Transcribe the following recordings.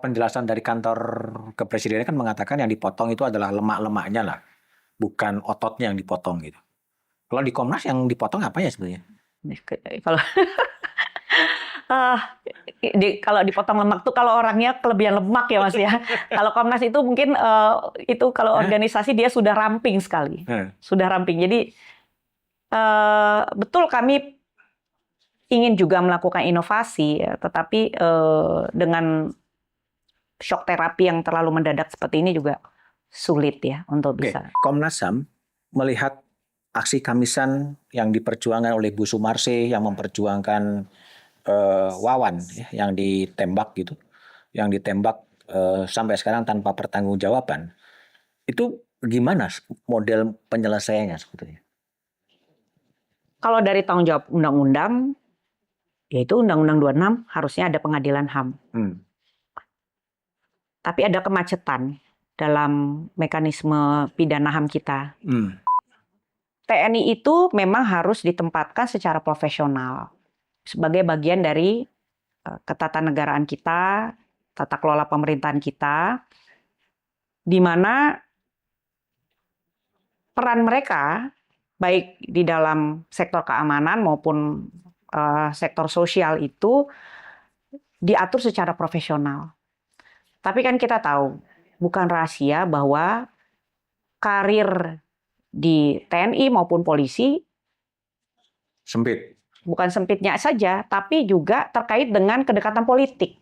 Penjelasan dari kantor kepresidenan kan mengatakan yang dipotong itu adalah lemak-lemaknya lah, bukan ototnya yang dipotong gitu. Kalau di Komnas yang dipotong apa ya sebenarnya? Kalau ah, kalau dipotong lemak tuh kalau orangnya kelebihan lemak ya Mas ya. Kalau Komnas itu mungkin itu kalau organisasi dia sudah ramping sekali, sudah ramping. Jadi betul kami ingin juga melakukan inovasi, ya, tetapi dengan shock terapi yang terlalu mendadak seperti ini juga sulit ya untuk bisa. Komnas HAM melihat aksi Kamisan yang diperjuangkan oleh Bu Sumarse yang memperjuangkan Wawan ya, yang ditembak gitu, yang ditembak sampai sekarang tanpa pertanggungjawaban. Itu gimana model penyelesaiannya sebetulnya? Kalau dari tanggung jawab undang-undang, yaitu Undang-Undang 26 harusnya ada pengadilan HAM. Tapi ada kemacetan dalam mekanisme pidana HAM kita. TNI itu memang harus ditempatkan secara profesional sebagai bagian dari ketatanegaraan kita, tata kelola pemerintahan kita, di mana peran mereka baik di dalam sektor keamanan maupun sektor sosial itu diatur secara profesional. Tapi kan kita tahu, bukan rahasia bahwa karir di TNI maupun polisi sempit. Bukan sempitnya saja, tapi juga terkait dengan kedekatan politik.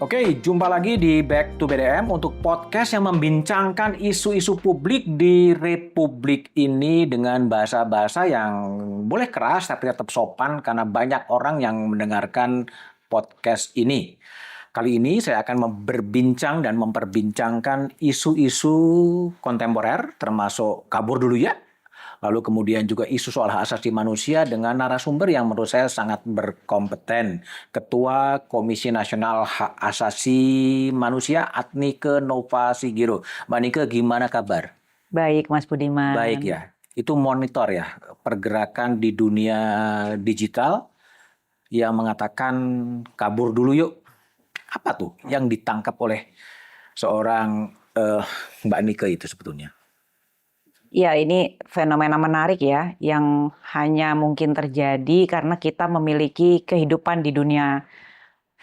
Oke, jumpa lagi di Back to BDM untuk podcast yang membincangkan isu-isu publik di Republik ini dengan bahasa-bahasa yang boleh keras tapi tetap sopan karena banyak orang yang mendengarkan podcast ini. Kali ini saya akan berbincang dan memperbincangkan isu-isu kontemporer termasuk kabur dulu ya. Lalu kemudian juga isu soal hak asasi manusia dengan narasumber yang menurut saya sangat berkompeten. Ketua Komisi Nasional Hak Asasi Manusia Adnike Nova Sigiro. Mbak Nike, gimana kabar? Baik, Mas Budiman. Baik ya. Itu monitor ya pergerakan di dunia digital yang mengatakan kabur dulu yuk. Apa tuh yang ditangkap oleh seorang Mbak Nike itu sebetulnya? Ya, ini fenomena menarik ya, yang hanya mungkin terjadi karena kita memiliki kehidupan di dunia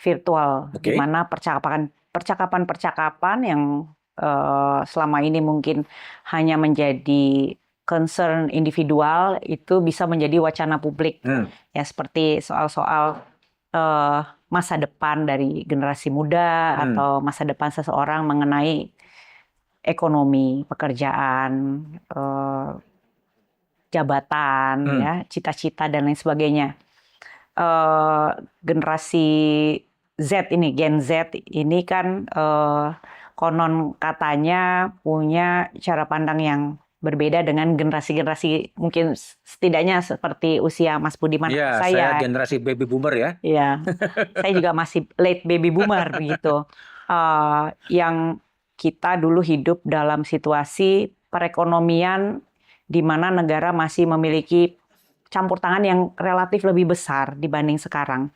virtual, di mana percakapan-percakapan yang selama ini mungkin hanya menjadi concern individual itu bisa menjadi wacana publik. Ya, seperti soal-soal masa depan dari generasi muda atau masa depan seseorang mengenai ekonomi, pekerjaan, jabatan, ya, cita-cita dan lain sebagainya. Generasi Z ini, Gen Z ini kan konon katanya punya cara pandang yang berbeda dengan generasi-generasi mungkin setidaknya seperti usia Mas Budiman ya, saya generasi baby boomer ya. Iya, saya juga masih late baby boomer begitu. Yang kita dulu hidup dalam situasi perekonomian di mana negara masih memiliki campur tangan yang relatif lebih besar dibanding sekarang.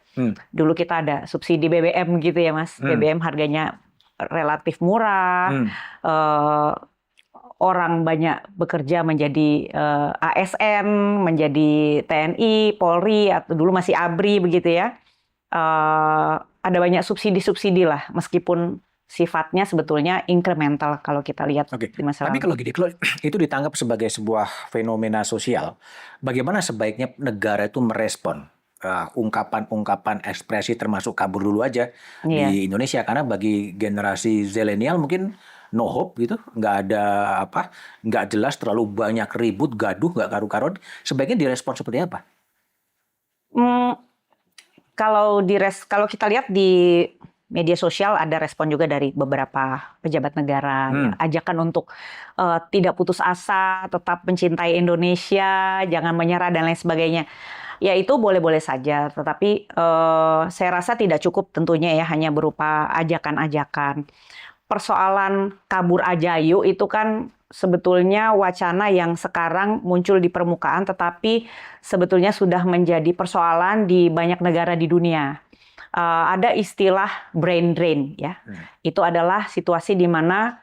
Dulu kita ada subsidi BBM gitu ya Mas. BBM harganya relatif murah. Orang banyak bekerja menjadi ASN, menjadi TNI, Polri, atau dulu masih ABRI begitu ya. Ada banyak subsidi-subsidi lah, meskipun sifatnya sebetulnya incremental kalau kita lihat di masa lalu. Tapi kalau itu ditangkap sebagai sebuah fenomena sosial, bagaimana sebaiknya negara itu merespon ungkapan-ungkapan ekspresi termasuk kabur dulu aja di Indonesia? Karena bagi generasi zilenial mungkin no hope gitu, nggak jelas, terlalu banyak ribut, gaduh, nggak karu-karuan. Sebaiknya direspon seperti apa? Hmm, kalau kita lihat di media sosial ada respon juga dari beberapa pejabat negara, ya, ajakan untuk tidak putus asa, tetap mencintai Indonesia, jangan menyerah dan lain sebagainya. Ya itu boleh-boleh saja, tetapi saya rasa tidak cukup tentunya ya hanya berupa ajakan-ajakan. Persoalan kabur ajayu itu kan sebetulnya wacana yang sekarang muncul di permukaan, tetapi sebetulnya sudah menjadi persoalan di banyak negara di dunia. Ada istilah brain drain ya. Itu adalah situasi di mana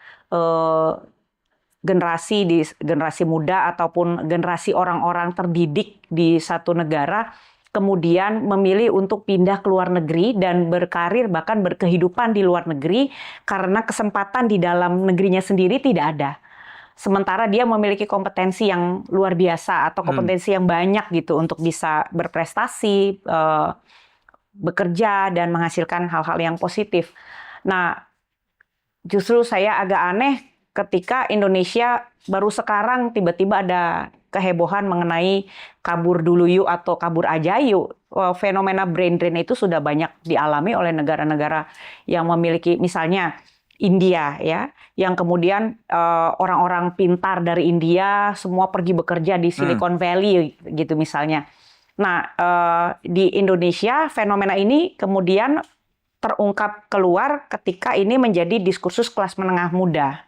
generasi muda ataupun generasi orang-orang terdidik di satu negara kemudian memilih untuk pindah ke luar negeri dan berkarir bahkan berkehidupan di luar negeri karena kesempatan di dalam negerinya sendiri tidak ada. Sementara dia memiliki kompetensi yang luar biasa atau kompetensi yang banyak gitu untuk bisa berprestasi, bekerja dan menghasilkan hal-hal yang positif. Nah, justru saya agak aneh ketika Indonesia baru sekarang tiba-tiba ada kehebohan mengenai kabur dulu yuk atau kabur aja yuk. Fenomena brain drain itu sudah banyak dialami oleh negara-negara yang memiliki misalnya India ya, yang kemudian orang-orang pintar dari India semua pergi bekerja di Silicon Valley gitu misalnya. Nah, di Indonesia fenomena ini kemudian terungkap keluar ketika ini menjadi diskursus kelas menengah muda.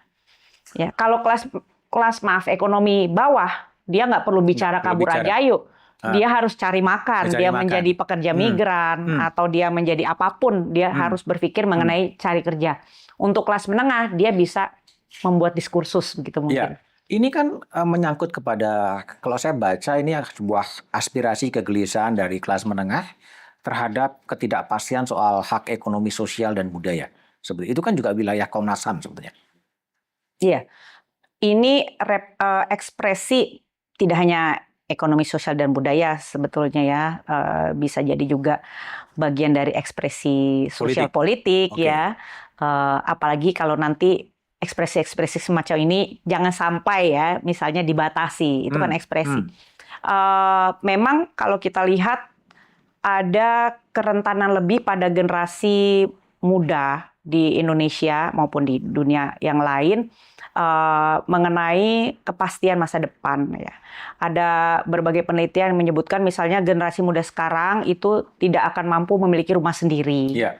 Ya, kalau kelas ekonomi bawah, dia nggak perlu bicara kabur aja yuk. Dia harus cari makan, dia menjadi pekerja migran atau dia menjadi apapun, dia harus berpikir mengenai cari kerja. Untuk kelas menengah, dia bisa membuat diskursus begitu mungkin. Ya. Ini kan menyangkut kepada, kalau saya baca ini sebuah aspirasi kegelisahan dari kelas menengah terhadap ketidakpastian soal hak ekonomi sosial dan budaya. Itu kan juga wilayah Komnas HAM sebetulnya. Iya, ini ekspresi tidak hanya ekonomi sosial dan budaya sebetulnya ya, bisa jadi juga bagian dari ekspresi sosial politik ya, apalagi kalau nanti ekspresi-ekspresi semacam ini jangan sampai ya misalnya dibatasi, itu kan ekspresi. Memang kalau kita lihat ada kerentanan lebih pada generasi muda di Indonesia maupun di dunia yang lain mengenai kepastian masa depan ya. Ada berbagai penelitian yang menyebutkan misalnya generasi muda sekarang itu tidak akan mampu memiliki rumah sendiri. Yeah.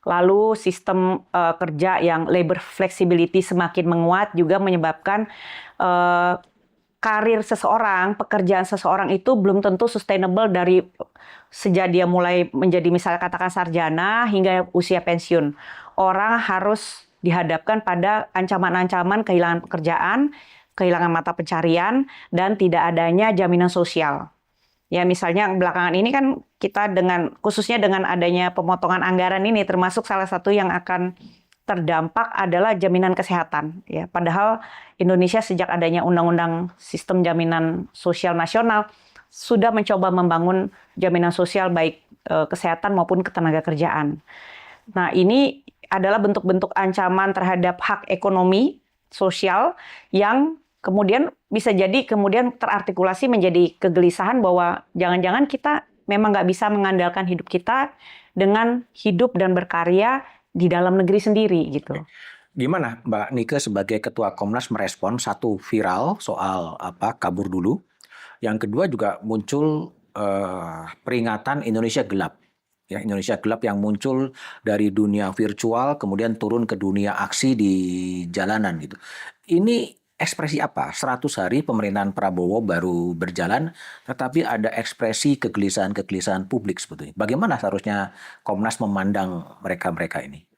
Lalu sistem kerja yang labor flexibility semakin menguat juga menyebabkan karir seseorang, pekerjaan seseorang itu belum tentu sustainable dari sejak dia mulai menjadi misalnya katakan sarjana hingga usia pensiun. Orang harus dihadapkan pada ancaman-ancaman kehilangan pekerjaan, kehilangan mata pencarian, dan tidak adanya jaminan sosial. Ya misalnya belakangan ini kan kita khususnya dengan adanya pemotongan anggaran ini termasuk salah satu yang akan terdampak adalah jaminan kesehatan. Ya, padahal Indonesia sejak adanya Undang-Undang Sistem Jaminan Sosial Nasional sudah mencoba membangun jaminan sosial baik kesehatan maupun ketenagakerjaan. Nah ini adalah bentuk-bentuk ancaman terhadap hak ekonomi sosial yang kemudian bisa jadi kemudian terartikulasi menjadi kegelisahan bahwa jangan-jangan kita memang nggak bisa mengandalkan hidup kita dengan hidup dan berkarya di dalam negeri sendiri gitu. Gimana Mbak Nike sebagai Ketua Komnas merespon satu viral soal kabur dulu, yang kedua juga muncul peringatan Indonesia Gelap. Ya, Indonesia Gelap yang muncul dari dunia virtual kemudian turun ke dunia aksi di jalanan gitu. Ini ekspresi apa? 100 hari pemerintahan Prabowo baru berjalan, tetapi ada ekspresi kegelisahan-kegelisahan publik sebetulnya. Bagaimana seharusnya Komnas memandang mereka-mereka ini?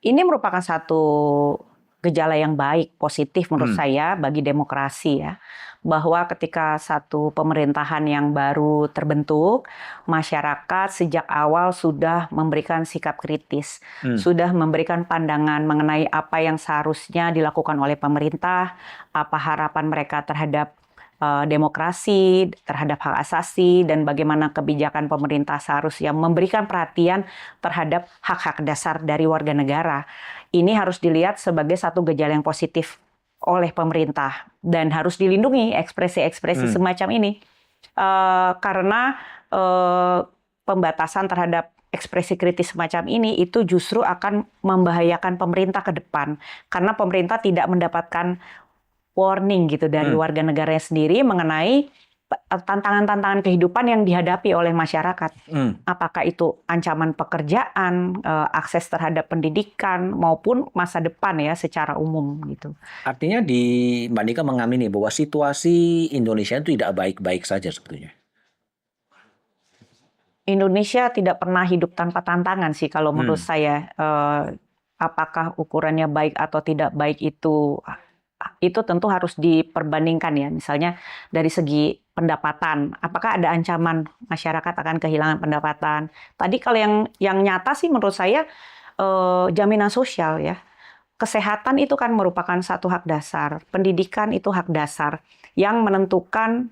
Ini merupakan satu gejala yang baik, positif menurut saya bagi demokrasi ya. Bahwa ketika satu pemerintahan yang baru terbentuk, masyarakat sejak awal sudah memberikan sikap kritis, sudah memberikan pandangan mengenai apa yang seharusnya dilakukan oleh pemerintah, apa harapan mereka terhadap demokrasi, terhadap hak asasi, dan bagaimana kebijakan pemerintah seharusnya memberikan perhatian terhadap hak-hak dasar dari warga negara. Ini harus dilihat sebagai satu gejala yang positif oleh pemerintah dan harus dilindungi ekspresi-ekspresi semacam ini karena pembatasan terhadap ekspresi kritis semacam ini itu justru akan membahayakan pemerintah ke depan karena pemerintah tidak mendapatkan warning gitu dari warga negaranya sendiri mengenai tantangan-tantangan kehidupan yang dihadapi oleh masyarakat. Apakah itu ancaman pekerjaan, akses terhadap pendidikan maupun masa depan ya secara umum gitu. Artinya Mbak Nika mengamini bahwa situasi Indonesia itu tidak baik-baik saja sebetulnya. Indonesia tidak pernah hidup tanpa tantangan sih kalau menurut saya. Apakah ukurannya baik atau tidak baik itu tentu harus diperbandingkan ya. Misalnya dari segi pendapatan, apakah ada ancaman masyarakat akan kehilangan pendapatan? Tadi kalau yang nyata sih menurut saya jaminan sosial ya. Kesehatan itu kan merupakan satu hak dasar, pendidikan itu hak dasar yang menentukan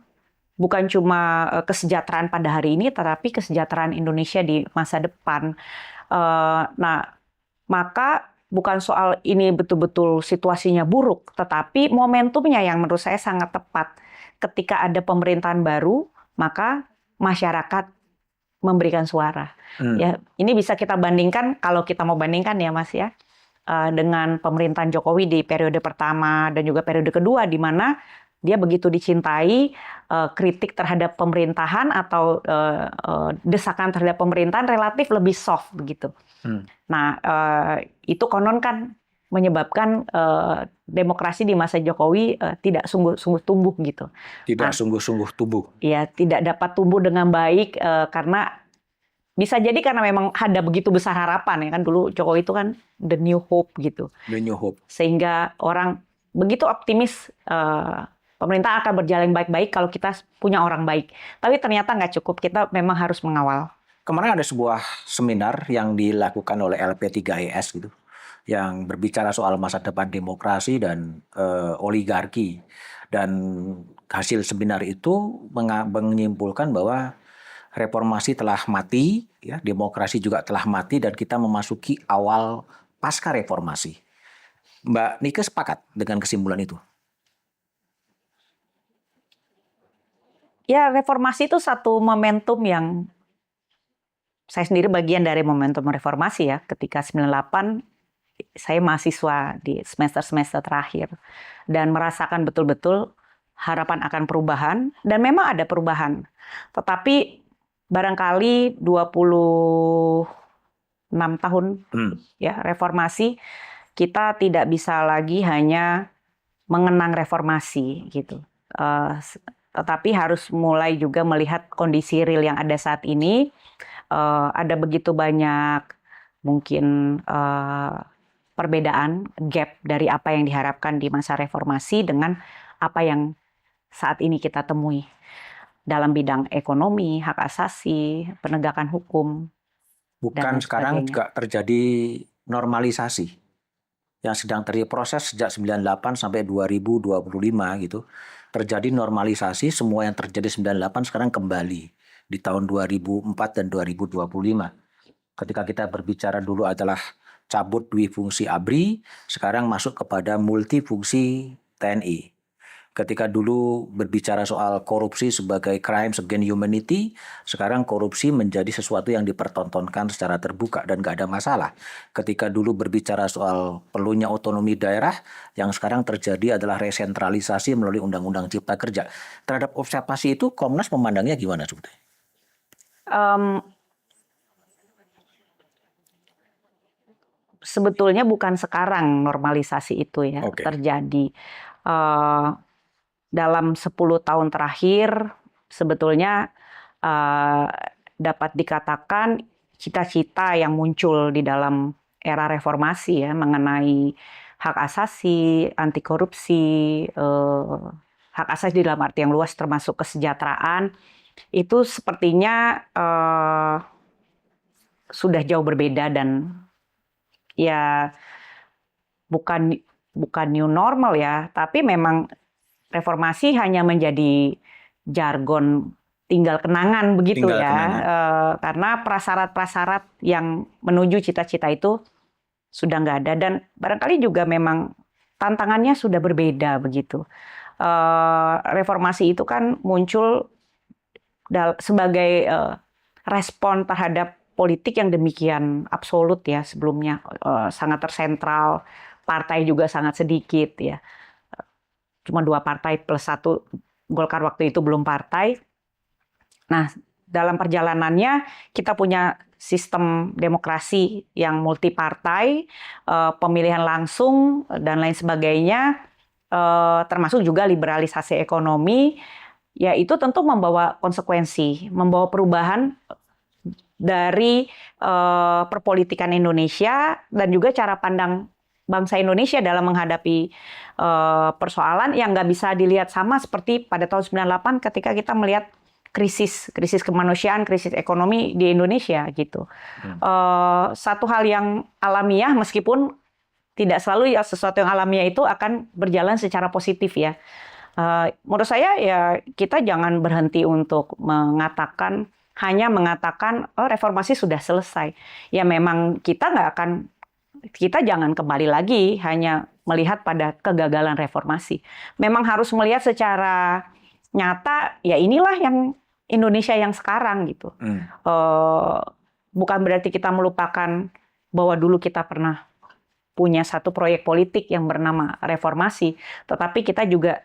bukan cuma kesejahteraan pada hari ini, tetapi kesejahteraan Indonesia di masa depan. Nah, maka bukan soal ini betul-betul situasinya buruk, tetapi momentumnya yang menurut saya sangat tepat. Ketika ada pemerintahan baru, maka masyarakat memberikan suara. Ya, ini bisa kita bandingkan, kalau kita mau bandingkan ya Mas ya, dengan pemerintahan Jokowi di periode pertama dan juga periode kedua, di mana dia begitu dicintai, kritik terhadap pemerintahan atau desakan terhadap pemerintahan relatif lebih soft begitu. Nah, itu konon kan menyebabkan demokrasi di masa Jokowi tidak sungguh-sungguh tumbuh gitu. Tidak sungguh-sungguh tumbuh. Ya, tidak dapat tumbuh dengan baik karena bisa jadi karena memang ada begitu besar harapan ya kan, dulu Jokowi itu kan the new hope gitu. The new hope. Sehingga orang begitu optimis pemerintah akan berjalan baik-baik kalau kita punya orang baik. Tapi ternyata nggak cukup, kita memang harus mengawal. Kemarin ada sebuah seminar yang dilakukan oleh LP3IS gitu, yang berbicara soal masa depan demokrasi dan oligarki. Dan hasil seminar itu menyimpulkan bahwa reformasi telah mati, ya, demokrasi juga telah mati, dan kita memasuki awal pasca reformasi. Mbak Nika sepakat dengan kesimpulan itu? Ya, reformasi itu satu momentum yang saya sendiri bagian dari momentum reformasi ya. Ketika 98 saya mahasiswa di semester-semester terakhir dan merasakan betul-betul harapan akan perubahan, dan memang ada perubahan. Tetapi barangkali 26 tahun ya reformasi, kita tidak bisa lagi hanya mengenang reformasi gitu. Tetapi harus mulai juga melihat kondisi real yang ada saat ini. Ada begitu banyak mungkin perbedaan, gap dari apa yang diharapkan di masa reformasi dengan apa yang saat ini kita temui dalam bidang ekonomi, hak asasi, penegakan hukum. Bukan sekarang juga terjadi normalisasi yang sedang terjadi proses sejak 98 sampai 2025 gitu. Terjadi normalisasi, semua yang terjadi 98 sekarang kembali di tahun 2004 dan 2025. Ketika kita berbicara dulu adalah cabut duifungsi ABRI, sekarang masuk kepada multifungsi TNI. Ketika dulu berbicara soal korupsi sebagai crimes against humanity, sekarang korupsi menjadi sesuatu yang dipertontonkan secara terbuka dan nggak ada masalah. Ketika dulu berbicara soal perlunya otonomi daerah, yang sekarang terjadi adalah resentralisasi melalui Undang-Undang Cipta Kerja. Terhadap observasi itu, Komnas memandangnya gimana sebetulnya? Sebetulnya bukan sekarang normalisasi itu ya terjadi. Dalam 10 tahun terakhir sebetulnya dapat dikatakan cita-cita yang muncul di dalam era reformasi ya mengenai hak asasi, anti korupsi, hak asasi dalam arti yang luas termasuk kesejahteraan, itu sepertinya sudah jauh berbeda dan ya bukan new normal ya, tapi memang reformasi hanya menjadi jargon tinggal kenangan begitu karena prasyarat-prasyarat yang menuju cita-cita itu sudah nggak ada, dan barangkali juga memang tantangannya sudah berbeda begitu. Reformasi itu kan muncul sebagai respon terhadap politik yang demikian absolut ya sebelumnya, sangat tersentral, partai juga sangat sedikit ya, cuma 2 partai plus 1 Golkar waktu itu belum partai. Nah, dalam perjalanannya kita punya sistem demokrasi yang multipartai, pemilihan langsung dan lain sebagainya, termasuk juga liberalisasi ekonomi, ya itu tentu membawa konsekuensi, membawa perubahan dari perpolitikan Indonesia dan juga cara pandang bangsa Indonesia dalam menghadapi persoalan yang nggak bisa dilihat sama seperti pada tahun 98 ketika kita melihat krisis kemanusiaan, krisis ekonomi di Indonesia gitu. Satu hal yang alamiah meskipun tidak selalu ya sesuatu yang alamiah itu akan berjalan secara positif ya. Menurut saya ya kita jangan berhenti untuk hanya mengatakan reformasi sudah selesai. Ya memang kita jangan kembali lagi hanya melihat pada kegagalan reformasi. Memang harus melihat secara nyata ya inilah yang Indonesia yang sekarang gitu. Bukan berarti kita melupakan bahwa dulu kita pernah punya satu proyek politik yang bernama reformasi, tetapi kita juga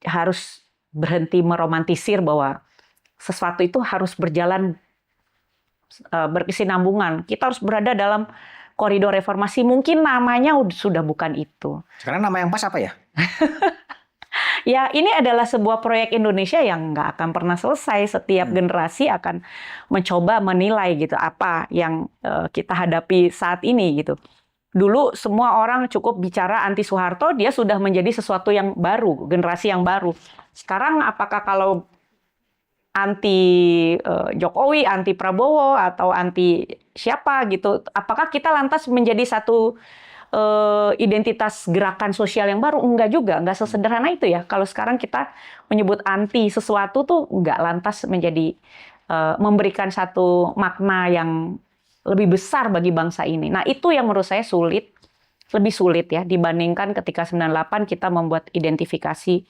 harus berhenti meromantisir bahwa sesuatu itu harus berjalan berkesinambungan. Kita harus berada dalam koridor reformasi. Mungkin namanya sudah bukan itu. Sekarang nama yang pas apa ya? Ya, ini adalah sebuah proyek Indonesia yang nggak akan pernah selesai. Setiap generasi akan mencoba menilai gitu apa yang kita hadapi saat ini gitu. Dulu semua orang cukup bicara anti Soeharto, dia sudah menjadi sesuatu yang baru, generasi yang baru. Sekarang apakah kalau anti Jokowi, anti Prabowo atau anti siapa gitu, apakah kita lantas menjadi satu identitas gerakan sosial yang baru? Enggak juga, enggak sesederhana itu ya. Kalau sekarang kita menyebut anti sesuatu tuh enggak lantas menjadi memberikan satu makna yang lebih besar bagi bangsa ini. Nah, itu yang menurut saya lebih sulit ya dibandingkan ketika 98 kita membuat identifikasi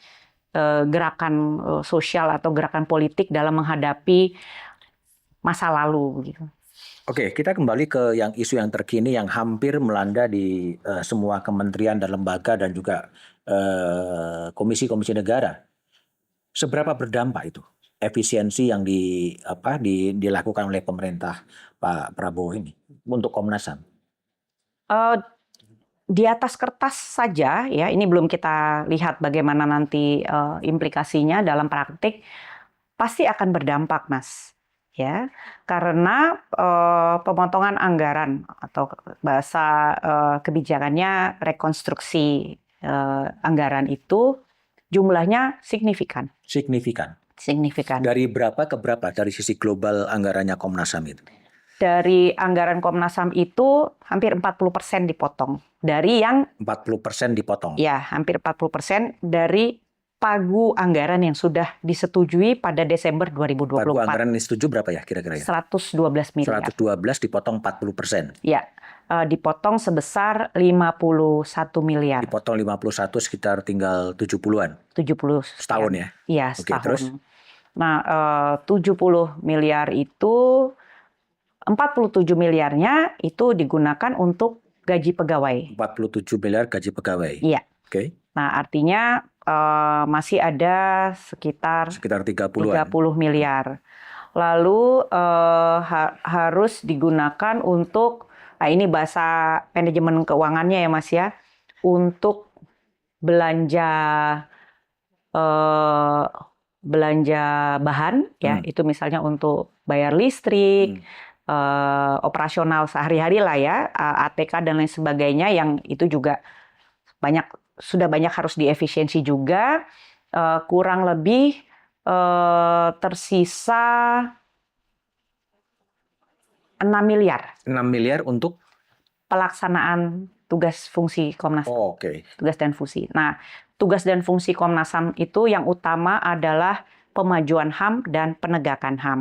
gerakan sosial atau gerakan politik dalam menghadapi masa lalu gitu. Oke, kita kembali ke isu yang terkini yang hampir melanda di semua kementerian dan lembaga dan juga komisi-komisi negara. Seberapa berdampak itu efisiensi yang dilakukan oleh pemerintah Pak Prabowo ini untuk Komnas HAM? Di atas kertas saja ya, ini belum kita lihat bagaimana nanti implikasinya dalam praktik, pasti akan berdampak, Mas. Ya, karena pemotongan anggaran atau bahasa kebijakannya rekonstruksi anggaran itu jumlahnya signifikan. Signifikan. Dari berapa ke berapa dari sisi global anggarannya Komnas HAM itu? Dari anggaran Komnas HAM itu hampir 40% dipotong. Dari yang 40% dipotong. Ya, hampir 40% dari pagu anggaran yang sudah disetujui pada Desember 2024. Pagu anggaran yang disetujui berapa ya kira-kira? 112 miliar. 112 dipotong 40%. Ya, dipotong sebesar 51 miliar. Dipotong 51 sekitar tinggal 70-an. 70. Setahun ya? Iya, Oke, setahun. terus? Nah, 70 miliar itu 47 miliarnya itu digunakan untuk gaji pegawai. 47 miliar gaji pegawai. Iya. Oke. Nah, artinya masih ada sekitar 30-an. 30 miliar. Lalu harus digunakan untuk, nah ini bahasa manajemen keuangannya ya Mas ya, untuk belanja bahan ya, itu misalnya untuk bayar listrik, operasional sehari-hari lah ya, ATK dan lain sebagainya yang itu juga sudah banyak harus diefisiensi juga, kurang lebih tersisa 6 miliar. 6 miliar untuk pelaksanaan tugas fungsi Komnas HAM. Oke. Tugas dan fungsi. Nah, tugas dan fungsi Komnas HAM itu yang utama adalah pemajuan HAM dan penegakan HAM.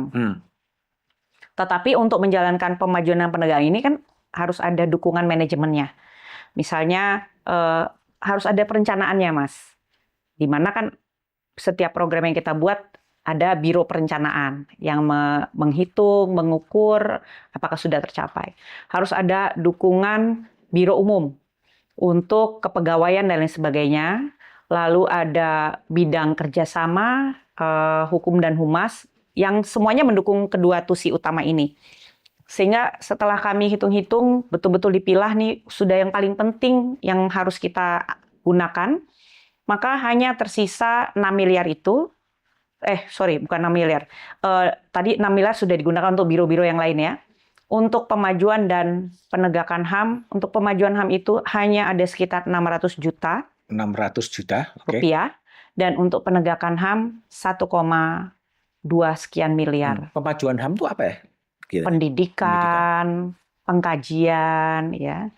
Tetapi untuk menjalankan pemajuan dan penegakan ini kan harus ada dukungan manajemennya. Misalnya harus ada perencanaannya, Mas. Di mana kan setiap program yang kita buat ada Biro Perencanaan yang menghitung, mengukur apakah sudah tercapai. Harus ada dukungan Biro Umum untuk kepegawaian dan lain sebagainya. Lalu ada bidang kerjasama, hukum dan humas, yang semuanya mendukung kedua tusi utama ini. Sehingga setelah kami hitung-hitung, betul-betul dipilah nih, sudah yang paling penting yang harus kita gunakan, maka hanya tersisa 6 miliar itu, bukan 6 miliar. Tadi 6 miliar sudah digunakan untuk biro-biro yang lain ya. Untuk pemajuan dan penegakan HAM, untuk pemajuan HAM itu hanya ada sekitar 600 juta 600 juta, oke. rupiah. Dan untuk penegakan HAM 1,2 sekian miliar. Pemajuan HAM itu apa ya? Gitu. Pendidikan, pengkajian, ya.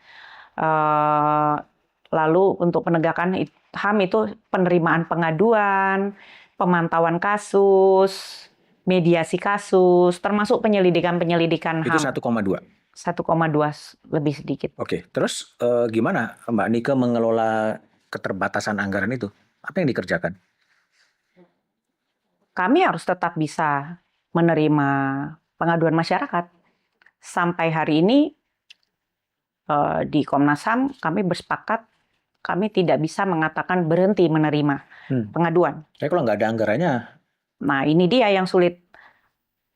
Lalu untuk penegakan HAM itu penerimaan pengaduan, pemantauan kasus, mediasi kasus, termasuk penyelidikan HAM. Itu 1,2. 1,2 lebih sedikit. Oke, terus gimana Mbak Nike mengelola keterbatasan anggaran itu? Apa yang dikerjakan? Kami harus tetap bisa menerima pengaduan masyarakat. Sampai hari ini di Komnas HAM kami bersepakat kami tidak bisa mengatakan berhenti menerima pengaduan. Tapi kalau nggak ada anggarannya? Nah ini dia yang sulit.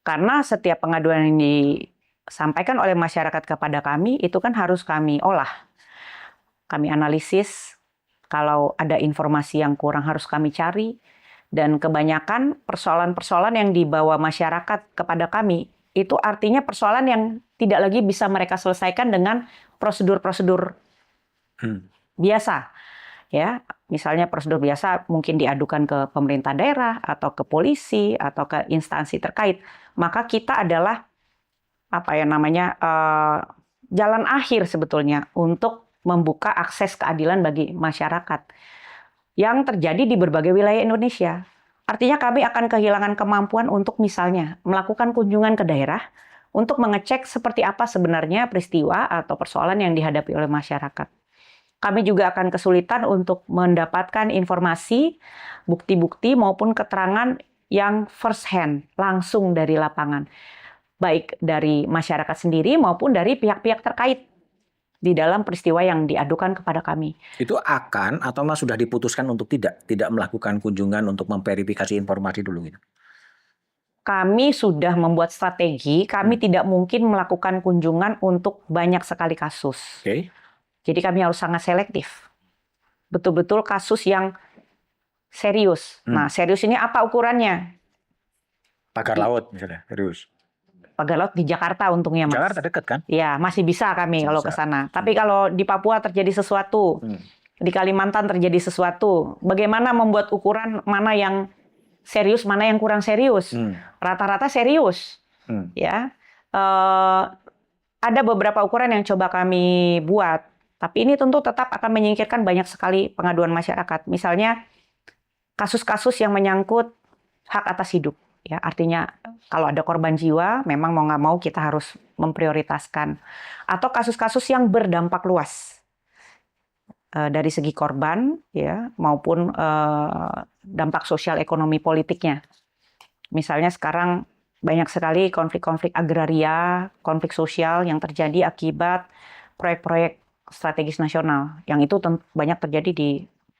Karena setiap pengaduan yang disampaikan oleh masyarakat kepada kami itu kan harus kami olah. Kami analisis, kalau ada informasi yang kurang harus kami cari. Dan kebanyakan persoalan-persoalan yang dibawa masyarakat kepada kami itu artinya persoalan yang tidak lagi bisa mereka selesaikan dengan prosedur-prosedur biasa. Ya, misalnya prosedur biasa mungkin diadukan ke pemerintah daerah atau ke polisi atau ke instansi terkait. Maka kita adalah jalan akhir sebetulnya untuk membuka akses keadilan bagi masyarakat yang terjadi di berbagai wilayah Indonesia. Artinya kami akan kehilangan kemampuan untuk misalnya melakukan kunjungan ke daerah untuk mengecek seperti apa sebenarnya peristiwa atau persoalan yang dihadapi oleh masyarakat. Kami juga akan kesulitan untuk mendapatkan informasi, bukti-bukti maupun keterangan yang first hand, langsung dari lapangan. Baik dari masyarakat sendiri maupun dari pihak-pihak terkait di dalam peristiwa yang diadukan kepada kami. Itu akan atau mas sudah diputuskan untuk tidak melakukan kunjungan untuk memverifikasi informasi dulu gitu? Kami sudah membuat strategi, kami tidak mungkin melakukan kunjungan untuk banyak sekali kasus. Oke. Jadi kami harus sangat selektif. Betul-betul kasus yang serius. Nah, serius ini apa ukurannya? Pagar laut misalnya, serius. Pagar laut di Jakarta untungnya, Mas. Jakarta dekat kan? Ya, masih bisa kami kalau ke sana. Tapi kalau di Papua terjadi sesuatu, di Kalimantan terjadi sesuatu, bagaimana membuat ukuran mana yang serius, mana yang kurang serius? Rata-rata serius. Ya, ada beberapa ukuran yang coba kami buat, tapi ini tentu tetap akan menyingkirkan banyak sekali pengaduan masyarakat. Misalnya kasus-kasus yang menyangkut hak atas hidup. Ya, artinya kalau ada korban jiwa, memang mau nggak mau kita harus memprioritaskan. Atau kasus-kasus yang berdampak luas dari segi korban, ya, maupun dampak sosial ekonomi politiknya. Misalnya sekarang banyak sekali konflik-konflik agraria, konflik sosial yang terjadi akibat proyek-proyek strategis nasional. Yang itu banyak terjadi di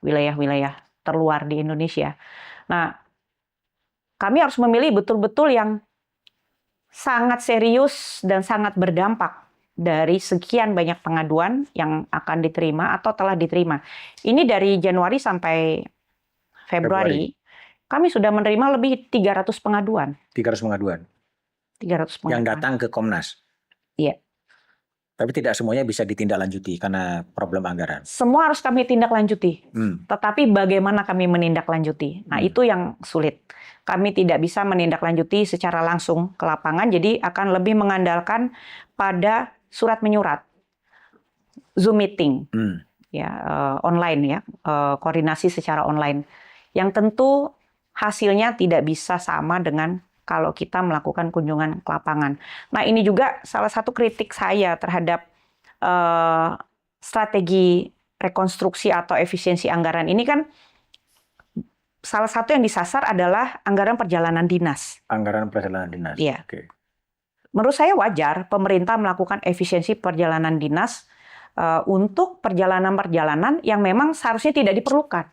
wilayah-wilayah terluar di Indonesia. Nah, kami harus memilih betul-betul yang sangat serius dan sangat berdampak dari sekian banyak pengaduan yang akan diterima atau telah diterima. Ini dari Januari sampai Februari. Kami sudah menerima lebih 300 pengaduan. 300 pengaduan? 300 pengaduan. Yang datang ke Komnas? Iya. Tapi tidak semuanya bisa ditindaklanjuti karena problem anggaran? Semua harus kami tindak lanjuti. Tetapi bagaimana kami menindaklanjuti? Nah, itu yang sulit. Kami tidak bisa menindaklanjuti secara langsung ke lapangan, jadi akan lebih mengandalkan pada surat menyurat, Zoom meeting, ya, online ya, koordinasi secara online. Yang tentu hasilnya tidak bisa sama dengan kalau kita melakukan kunjungan ke lapangan. Nah, ini juga salah satu kritik saya terhadap strategi rekonstruksi atau efisiensi anggaran ini kan salah satu yang disasar adalah anggaran perjalanan dinas. Anggaran perjalanan dinas. Iya. Oke. Menurut saya wajar pemerintah melakukan efisiensi perjalanan dinas untuk perjalanan-perjalanan yang memang seharusnya tidak diperlukan.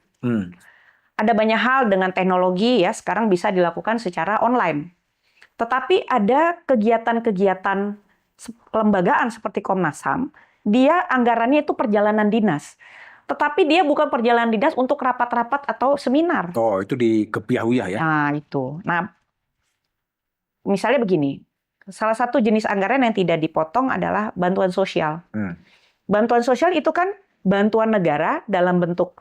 Ada banyak hal dengan teknologi ya sekarang bisa dilakukan secara online. Tetapi ada kegiatan-kegiatan lembagaan seperti Komnas HAM, dia anggarannya itu perjalanan dinas. Tetapi dia bukan perjalanan dinas untuk rapat-rapat atau seminar. Oh, itu di Kebiahuyah ya? Nah, itu. Nah, misalnya begini, salah satu jenis anggaran yang tidak dipotong adalah bantuan sosial. Bantuan sosial itu kan bantuan negara dalam bentuk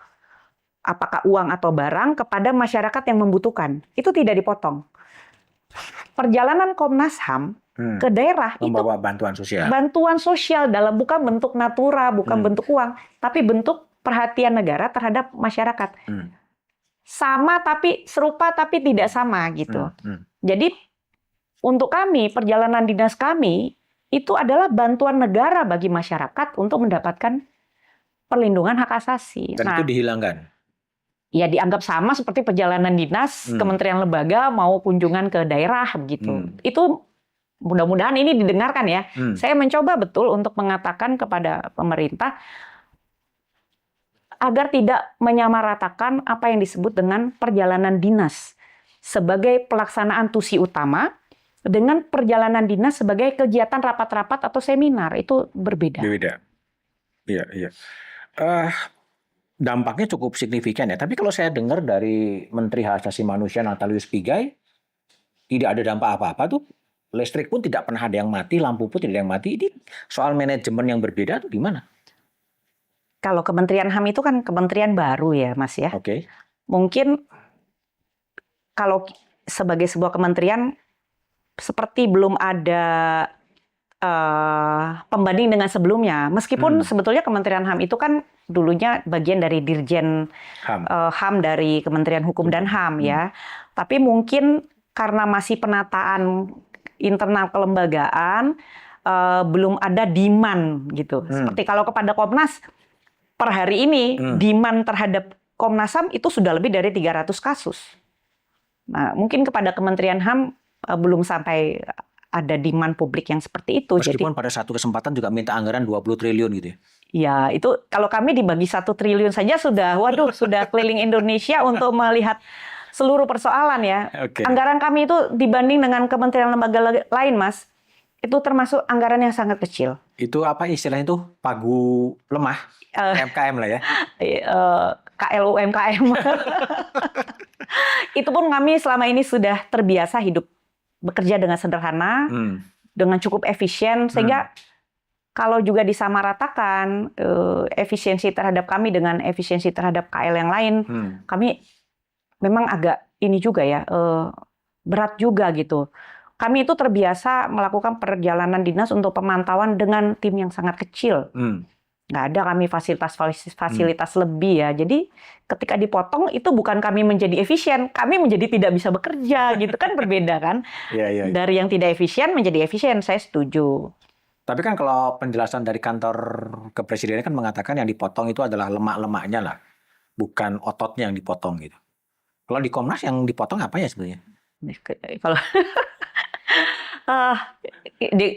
apakah uang atau barang kepada masyarakat yang membutuhkan. Itu tidak dipotong. Perjalanan Komnas HAM ke daerah membawa itu bantuan sosial dalam bukan bentuk natura, bukan bentuk uang, tapi bentuk perhatian negara terhadap masyarakat. Sama tapi serupa tapi tidak sama gitu. Jadi untuk kami perjalanan dinas kami itu adalah bantuan negara bagi masyarakat untuk mendapatkan perlindungan hak asasi. Dan itu dihilangkan. Ya dianggap sama seperti perjalanan dinas, kementerian lembaga mau kunjungan ke daerah begitu. Itu mudah-mudahan ini didengarkan ya. Saya mencoba betul untuk mengatakan kepada pemerintah agar tidak menyamaratakan apa yang disebut dengan perjalanan dinas sebagai pelaksanaan tusi utama dengan perjalanan dinas sebagai kegiatan rapat-rapat atau seminar. Itu berbeda. Berbeda. Iya. Dampaknya cukup signifikan ya. Tapi kalau saya dengar dari Menteri Hak Asasi Manusia Natalius Pigai, tidak ada dampak apa-apa tuh. Listrik pun tidak pernah ada yang mati, lampu pun tidak ada yang mati. Ini soal manajemen yang berbeda tuh gimana? Kalau Kementerian HAM itu kan kementerian baru ya, Mas ya. Oke. Mungkin kalau sebagai sebuah kementerian seperti belum ada pembanding dengan sebelumnya. Meskipun sebetulnya Kementerian HAM itu kan dulunya bagian dari Dirjen HAM dari Kementerian Hukum dan HAM ya. Tapi mungkin karena masih penataan internal kelembagaan, belum ada demand gitu. Seperti kalau kepada Komnas, per hari ini demand terhadap Komnas HAM itu sudah lebih dari 300 kasus. Nah, mungkin kepada Kementerian HAM belum sampai ada demand publik yang seperti itu. Meskipun pada satu kesempatan juga minta anggaran 20 triliun gitu ya. Ya, itu kalau kami dibagi 1 triliun saja sudah, waduh, sudah keliling Indonesia untuk melihat seluruh persoalan ya. Okay. Anggaran kami itu dibanding dengan kementerian lembaga lain, Mas, itu termasuk anggaran yang sangat kecil. Itu apa istilahnya itu? Pagu lemah, MKM lah ya. KLU MKM. Itu pun kami selama ini sudah terbiasa hidup bekerja dengan sederhana, dengan cukup efisien, sehingga kalau juga disamaratakan efisiensi terhadap kami dengan efisiensi terhadap KL yang lain, kami memang agak ini juga ya, berat juga gitu. Kami itu terbiasa melakukan perjalanan dinas untuk pemantauan dengan tim yang sangat kecil. Nggak ada kami fasilitas lebih ya. Jadi ketika dipotong itu bukan kami menjadi efisien, kami menjadi tidak bisa bekerja gitu kan, berbeda kan. Yeah. Dari yang tidak efisien menjadi efisien, saya setuju. Tapi kan kalau penjelasan dari kantor kepresidenan kan mengatakan yang dipotong itu adalah lemak-lemaknya lah, bukan ototnya yang dipotong gitu. Kalau di Komnas yang dipotong apa ya sebenarnya?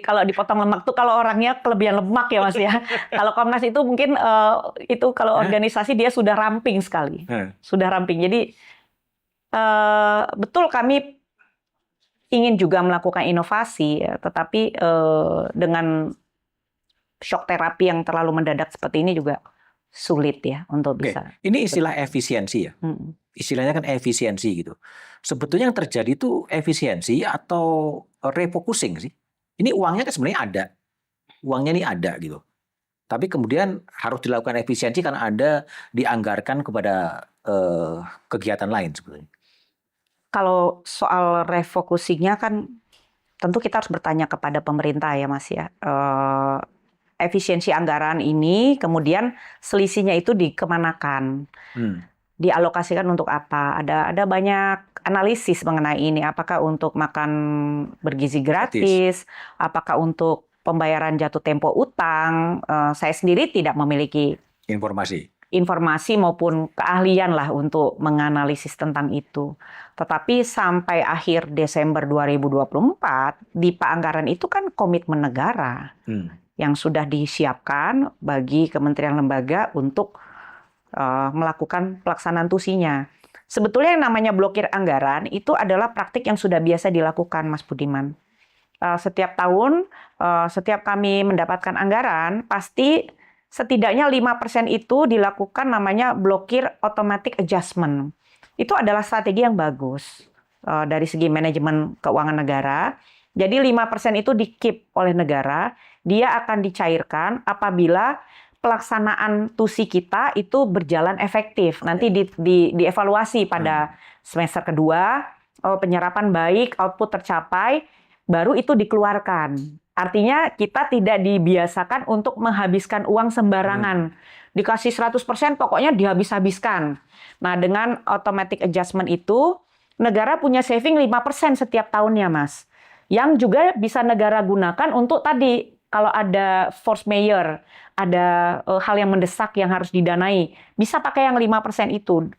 Kalau dipotong lemak tuh kalau orangnya kelebihan lemak ya Mas ya. Kalau Komnas itu mungkin itu kalau organisasi dia sudah ramping sekali, sudah ramping. Jadi betul kami ingin juga melakukan inovasi, ya, tetapi dengan shock terapi yang terlalu mendadak seperti ini juga sulit ya untuk bisa. Ini istilah efisiensi ya. Istilahnya kan efisiensi gitu. Sebetulnya yang terjadi itu efisiensi atau refocusing sih. Ini uangnya kan sebenarnya ada. Uangnya ini ada gitu. Tapi kemudian harus dilakukan efisiensi karena ada dianggarkan kepada kegiatan lain sebetulnya. Kalau soal refocusingnya kan tentu kita harus bertanya kepada pemerintah ya Mas ya. Efisiensi anggaran ini kemudian selisihnya itu dikemanakan. Dialokasikan untuk apa? Ada banyak analisis mengenai ini. Apakah untuk makan bergizi gratis? Apakah untuk pembayaran jatuh tempo utang? Saya sendiri tidak memiliki informasi. informasi maupun keahlian lah untuk menganalisis tentang itu. Tetapi sampai akhir Desember 2024 di anggaran itu kan komitmen negara yang sudah disiapkan bagi kementerian lembaga untuk melakukan pelaksanaan tusinya. Sebetulnya yang namanya blokir anggaran itu adalah praktik yang sudah biasa dilakukan, Mas Budiman. Setiap tahun, setiap kami mendapatkan anggaran, pasti setidaknya 5% itu dilakukan namanya blokir automatic adjustment. Itu adalah strategi yang bagus dari segi manajemen keuangan negara. Jadi 5% itu di-keep oleh negara, dia akan dicairkan apabila pelaksanaan tusi kita itu berjalan efektif. Nanti dievaluasi pada semester kedua, penyerapan baik, output tercapai, baru itu dikeluarkan. Artinya kita tidak dibiasakan untuk menghabiskan uang sembarangan. Dikasih 100% pokoknya dihabis-habiskan. Nah, dengan automatic adjustment itu, negara punya saving 5% setiap tahunnya, Mas. Yang juga bisa negara gunakan untuk tadi, kalau ada force majeure, ada hal yang mendesak yang harus didanai, bisa pakai yang 5% itu.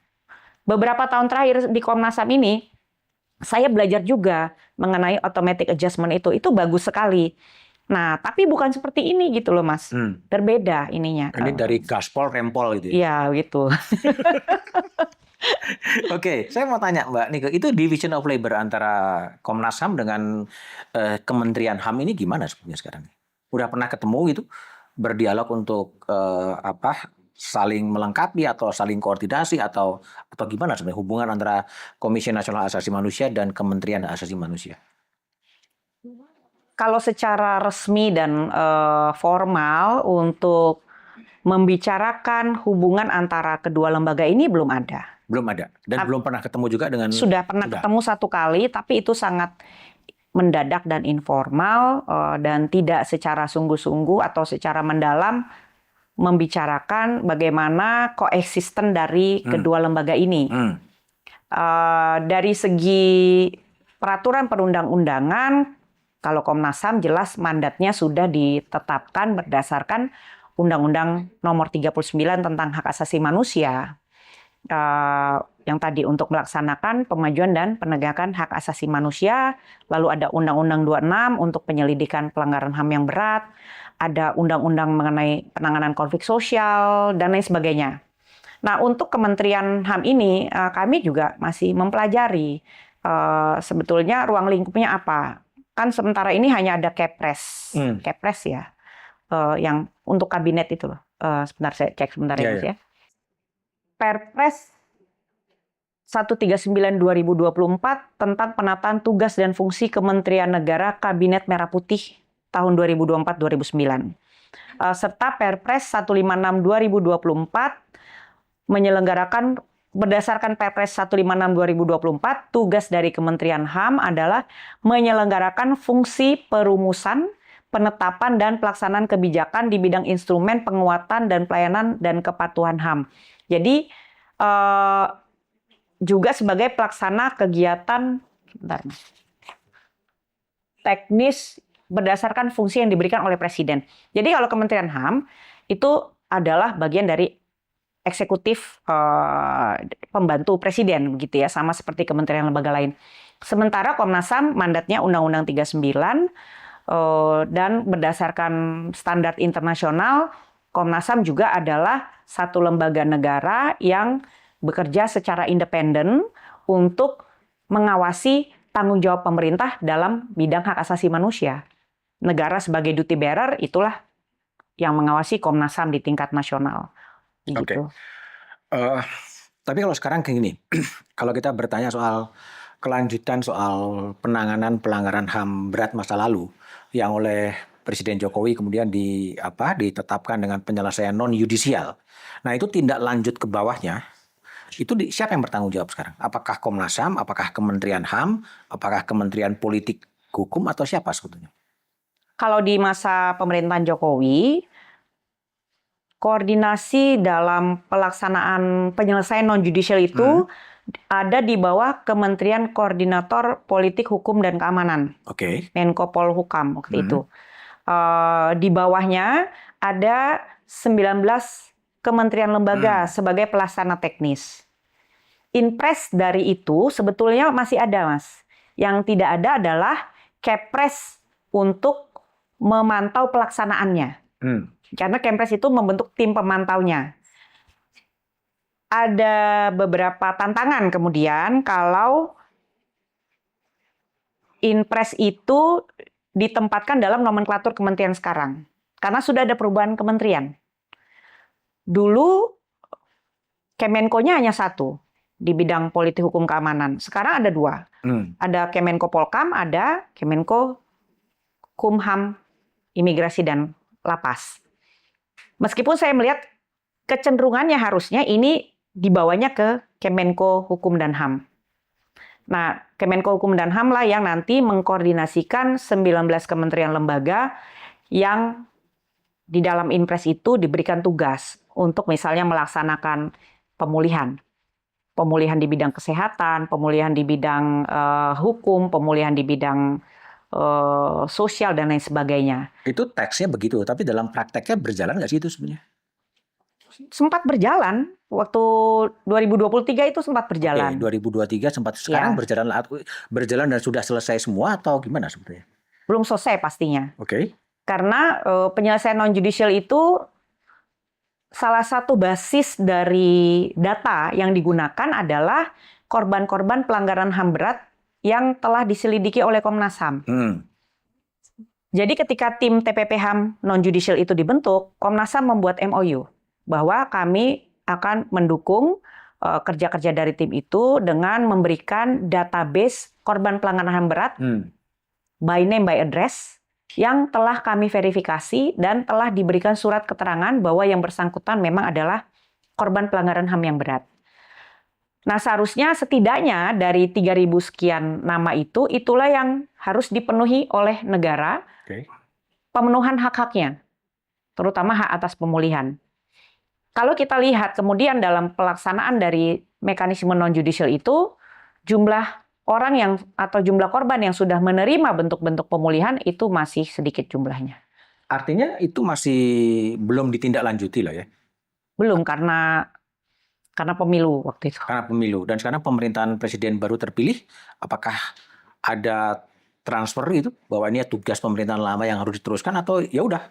Beberapa tahun terakhir di Komnas HAM ini, saya belajar juga mengenai automatic adjustment itu bagus sekali. Nah, tapi bukan seperti ini gitu loh, Mas. Berbeda ininya. Ini dari gaspol rempol gitu ya? Iya, gitu. Oke, saya mau tanya Mbak Nike, itu division of labor antara Komnas HAM dengan Kementerian HAM ini gimana sebenarnya sekarang? Udah pernah ketemu gitu, berdialog untuk saling melengkapi atau saling koordinasi atau gimana sebenarnya hubungan antara Komisi Nasional Hak Asasi Manusia dan Kementerian Hak Asasi Manusia? Kalau secara resmi dan formal untuk membicarakan hubungan antara kedua lembaga ini belum ada. Belum ada dan belum pernah ketemu juga dengan. Sudah pernah ketemu satu kali, tapi itu sangat mendadak dan informal dan tidak secara sungguh-sungguh atau secara mendalam membicarakan bagaimana koeksisten dari kedua lembaga ini. Dari segi peraturan perundang-undangan, kalau Komnas HAM jelas mandatnya sudah ditetapkan berdasarkan Undang-Undang Nomor 39 tentang Hak Asasi Manusia. Yang tadi untuk melaksanakan pemajuan dan penegakan hak asasi manusia, lalu ada Undang-Undang 26 untuk penyelidikan pelanggaran HAM yang berat, ada undang-undang mengenai penanganan konflik sosial, dan lain sebagainya. Nah, untuk Kementerian HAM ini, kami juga masih mempelajari sebetulnya ruang lingkupnya apa. Kan sementara ini hanya ada Kepres, Kepres ya, yang untuk kabinet itu loh. Sebentar saya cek sebentar ya, Mas ya. Perpres 139/2024 tentang penataan tugas dan fungsi Kementerian Negara Kabinet Merah Putih tahun 2024-2009. Serta Perpres 156/2024 menyelenggarakan berdasarkan Perpres 156/2024 tugas dari Kementerian HAM adalah menyelenggarakan fungsi perumusan, penetapan dan pelaksanaan kebijakan di bidang instrumen penguatan dan pelayanan dan kepatuhan HAM. Jadi juga sebagai pelaksana kegiatan teknis berdasarkan fungsi yang diberikan oleh Presiden. Jadi kalau Kementerian HAM itu adalah bagian dari eksekutif pembantu Presiden begitu ya, sama seperti kementerian lembaga lain. Sementara Komnas HAM mandatnya Undang-Undang 39 dan berdasarkan standar internasional, Komnas HAM juga adalah satu lembaga negara yang bekerja secara independen untuk mengawasi tanggung jawab pemerintah dalam bidang hak asasi manusia. Negara sebagai duty bearer itulah yang mengawasi Komnas HAM di tingkat nasional. Gitu. Tapi kalau sekarang kayak gini, kalau kita bertanya soal kelanjutan soal penanganan pelanggaran HAM berat masa lalu yang oleh Presiden Jokowi kemudian ditetapkan dengan penyelesaian non yudisial. Nah, itu tindak lanjut ke bawahnya. Itu siapa yang bertanggung jawab sekarang? Apakah Komnas HAM, apakah Kementerian HAM, apakah Kementerian Politik Hukum atau siapa sebetulnya? Kalau di masa pemerintahan Jokowi, koordinasi dalam pelaksanaan penyelesaian non-judicial itu ada di bawah Kementerian Koordinator Politik Hukum dan Keamanan. Menko Polhukam waktu itu. Di bawahnya ada 19 kementerian lembaga sebagai pelaksana teknis. Inpres dari itu sebetulnya masih ada, Mas. Yang tidak ada adalah Kepres untuk memantau pelaksanaannya. Karena Kepres itu membentuk tim pemantaunya. Ada beberapa tantangan kemudian kalau Inpres itu ditempatkan dalam nomenklatur kementerian sekarang. Karena sudah ada perubahan kementerian. Dulu Kemenko-nya hanya satu di bidang politik hukum keamanan. Sekarang ada dua. Ada Kemenko Polkam, ada Kemenko Kumham, Imigrasi dan Lapas. Meskipun saya melihat kecenderungannya harusnya ini dibawanya ke Kemenko Hukum dan HAM. Nah, Kemenko Hukum dan HAM lah yang nanti mengkoordinasikan 19 kementerian lembaga yang di dalam Inpres itu diberikan tugas untuk misalnya melaksanakan pemulihan. Pemulihan di bidang kesehatan, pemulihan di bidang hukum, pemulihan di bidang sosial, dan lain sebagainya. Itu teksnya begitu, tapi dalam prakteknya berjalan nggak sih itu sebenarnya? Sempat berjalan, waktu 2023 itu sempat berjalan. Oke, 2023 sempat, sekarang berjalan dan sudah selesai semua atau gimana sebetulnya? Belum selesai pastinya. Oke. Karena penyelesaian non-judicial itu salah satu basis dari data yang digunakan adalah korban-korban pelanggaran HAM berat yang telah diselidiki oleh Komnas HAM. Jadi ketika tim TPP HAM non-judicial itu dibentuk, Komnas HAM membuat MOU bahwa kami akan mendukung kerja-kerja dari tim itu dengan memberikan database korban pelanggaran HAM berat by name, by address, yang telah kami verifikasi dan telah diberikan surat keterangan bahwa yang bersangkutan memang adalah korban pelanggaran HAM yang berat. Nah, seharusnya setidaknya dari 3.000 sekian nama itu, itulah yang harus dipenuhi oleh negara, pemenuhan hak-haknya, terutama hak atas pemulihan. Kalau kita lihat kemudian dalam pelaksanaan dari mekanisme non-judicial itu, jumlah orang yang atau jumlah korban yang sudah menerima bentuk-bentuk pemulihan itu masih sedikit jumlahnya. Artinya itu masih belum ditindaklanjuti lah ya? Belum, karena pemilu waktu itu. Karena pemilu. Dan sekarang pemerintahan presiden baru terpilih, apakah ada transfer itu bahwa ini tugas pemerintahan lama yang harus diteruskan, atau ya udah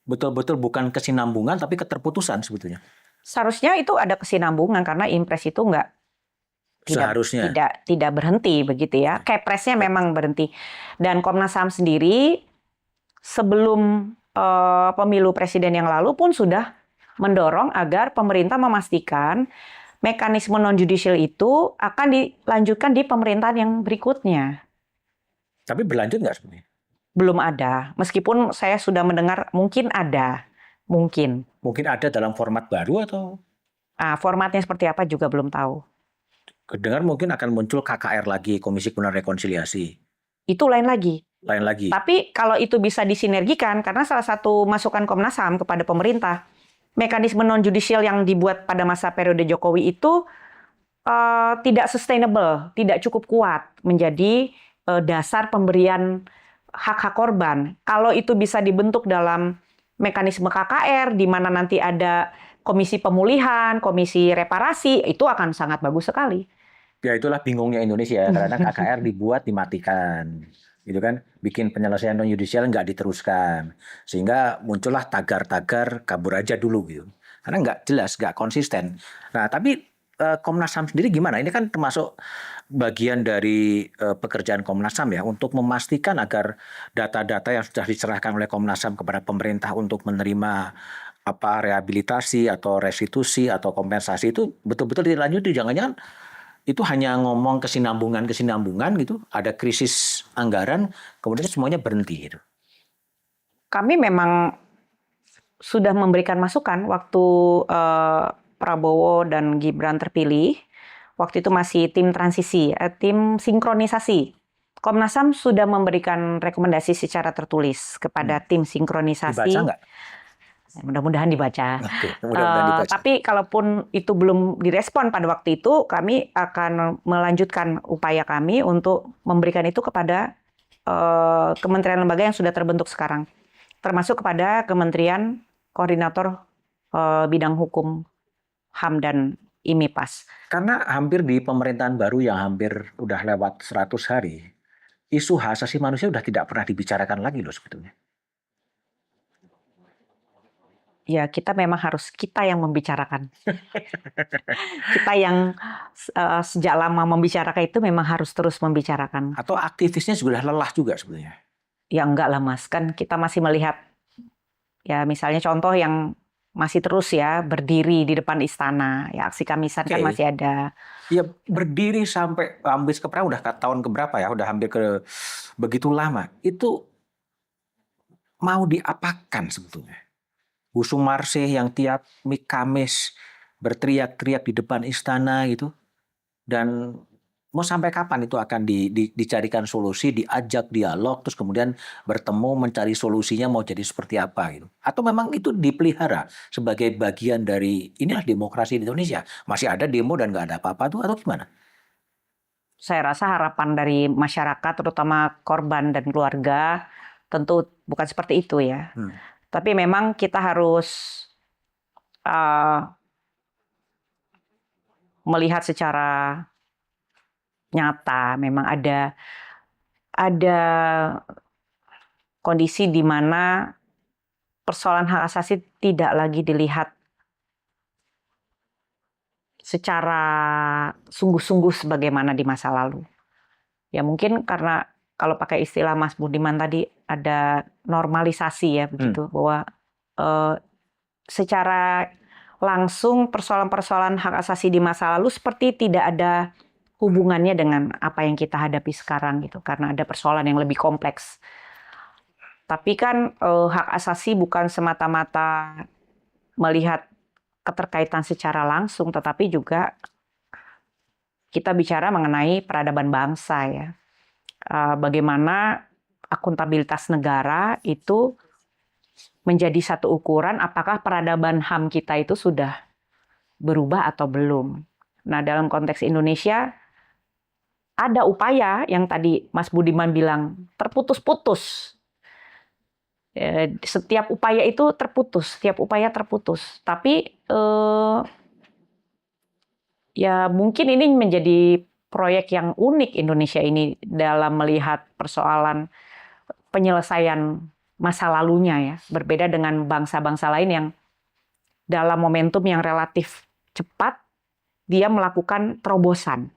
betul-betul bukan kesinambungan tapi keterputusan sebetulnya? Seharusnya itu ada kesinambungan karena Inpres itu Seharusnya tidak berhenti begitu ya. Kepresnya memang berhenti. Dan Komnas HAM sendiri sebelum pemilu presiden yang lalu pun sudah mendorong agar pemerintah memastikan mekanisme non-judicial itu akan dilanjutkan di pemerintahan yang berikutnya. Tapi berlanjut nggak sebenarnya? Belum ada. Meskipun saya sudah mendengar mungkin ada. Mungkin. Mungkin ada dalam format baru atau? Formatnya seperti apa juga belum tahu. Kedengar mungkin akan muncul KKR lagi, Komisi Kebenaran Rekonsiliasi. Itu lain lagi. Lain lagi. Tapi kalau itu bisa disinergikan, karena salah satu masukan Komnas HAM kepada pemerintah, mekanisme non-judicial yang dibuat pada masa periode Jokowi itu tidak sustainable, tidak cukup kuat menjadi dasar pemberian hak-hak korban. Kalau itu bisa dibentuk dalam mekanisme KKR, di mana nanti ada komisi pemulihan, komisi reparasi, itu akan sangat bagus sekali. Ya itulah bingungnya Indonesia, karena KKR dibuat dimatikan, gitu kan, bikin penyelesaian non yudisial nggak diteruskan, sehingga muncullah tagar-tagar kabur aja dulu gitu, karena nggak jelas, nggak konsisten. Nah tapi Komnas HAM sendiri gimana? Ini kan termasuk bagian dari pekerjaan Komnas HAM ya, untuk memastikan agar data-data yang sudah diserahkan oleh Komnas HAM kepada pemerintah untuk menerima rehabilitasi atau restitusi atau kompensasi itu betul-betul dilanjuti. Jangan-jangan itu hanya ngomong kesinambungan gitu, ada krisis anggaran, kemudian semuanya berhenti gitu. Kami memang sudah memberikan masukan waktu Prabowo dan Gibran terpilih. Waktu itu masih tim transisi, tim sinkronisasi. Komnas HAM sudah memberikan rekomendasi secara tertulis kepada tim sinkronisasi. Dibaca nggak? Mudah-mudahan dibaca. Oke, mudah-mudahan dibaca. Tapi kalaupun itu belum direspon pada waktu itu, kami akan melanjutkan upaya kami untuk memberikan itu kepada kementerian lembaga yang sudah terbentuk sekarang, termasuk kepada Kementerian Koordinator bidang hukum, HAM dan IMIPAS. Karena hampir di pemerintahan baru yang hampir udah lewat 100 hari, isu hak asasi manusia udah tidak pernah dibicarakan lagi loh sebetulnya. Ya, kita yang membicarakan. Kita yang sejak lama membicarakan itu memang harus terus membicarakan. Atau aktivisnya sudah lelah juga sebetulnya. Ya enggak lah Mas, kan kita masih melihat, ya misalnya contoh yang masih terus ya berdiri di depan istana, ya aksi Kamisan kan Oke. masih ada. Ya berdiri sampai ambis ke udah tahun keberapa ya, udah hampir ke begitu lama. Itu mau diapakan sebetulnya? Bu Sumarsih yang tiap Kamis berteriak-teriak di depan istana gitu, dan mau sampai kapan itu akan dicarikan solusi, diajak dialog, terus kemudian bertemu mencari solusinya mau jadi seperti apa gitu? Atau memang itu dipelihara sebagai bagian dari inilah demokrasi di Indonesia? Masih ada demo dan nggak ada apa-apa tuh atau gimana? Saya rasa harapan dari masyarakat, terutama korban dan keluarga, tentu bukan seperti itu ya. Tapi memang kita harus melihat secara nyata, memang ada kondisi di mana persoalan hak asasi tidak lagi dilihat secara sungguh-sungguh sebagaimana di masa lalu. Ya mungkin karena kalau pakai istilah Mas Budiman tadi ada normalisasi ya begitu, bahwa secara langsung persoalan-persoalan hak asasi di masa lalu seperti tidak ada hubungannya dengan apa yang kita hadapi sekarang gitu, karena ada persoalan yang lebih kompleks. Tapi kan hak asasi bukan semata-mata melihat keterkaitan secara langsung, tetapi juga kita bicara mengenai peradaban bangsa ya. Bagaimana akuntabilitas negara itu menjadi satu ukuran apakah peradaban HAM kita itu sudah berubah atau belum. Nah, dalam konteks Indonesia ada upaya yang tadi Mas Budiman bilang terputus-putus. Setiap upaya itu terputus, setiap upaya terputus. Tapi ya mungkin ini menjadi proyek yang unik Indonesia ini dalam melihat persoalan penyelesaian masa lalunya ya. Berbeda dengan bangsa-bangsa lain yang dalam momentum yang relatif cepat dia melakukan terobosan.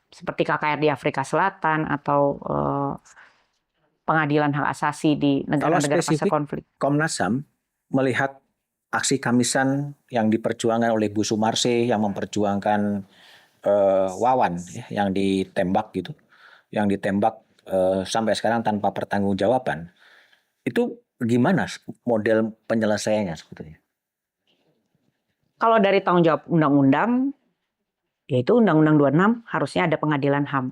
Seperti KKR di Afrika Selatan atau pengadilan hak asasi di negara-negara pasca konflik. Komnas HAM melihat aksi Kamisan yang diperjuangkan oleh Bu Sumarsih yang memperjuangkan Wawan ya, yang ditembak gitu, yang ditembak sampai sekarang tanpa pertanggungjawaban. Itu gimana model penyelesaiannya sebetulnya? Kalau dari tanggung jawab undang-undang, yaitu Undang-Undang 26 harusnya ada pengadilan HAM.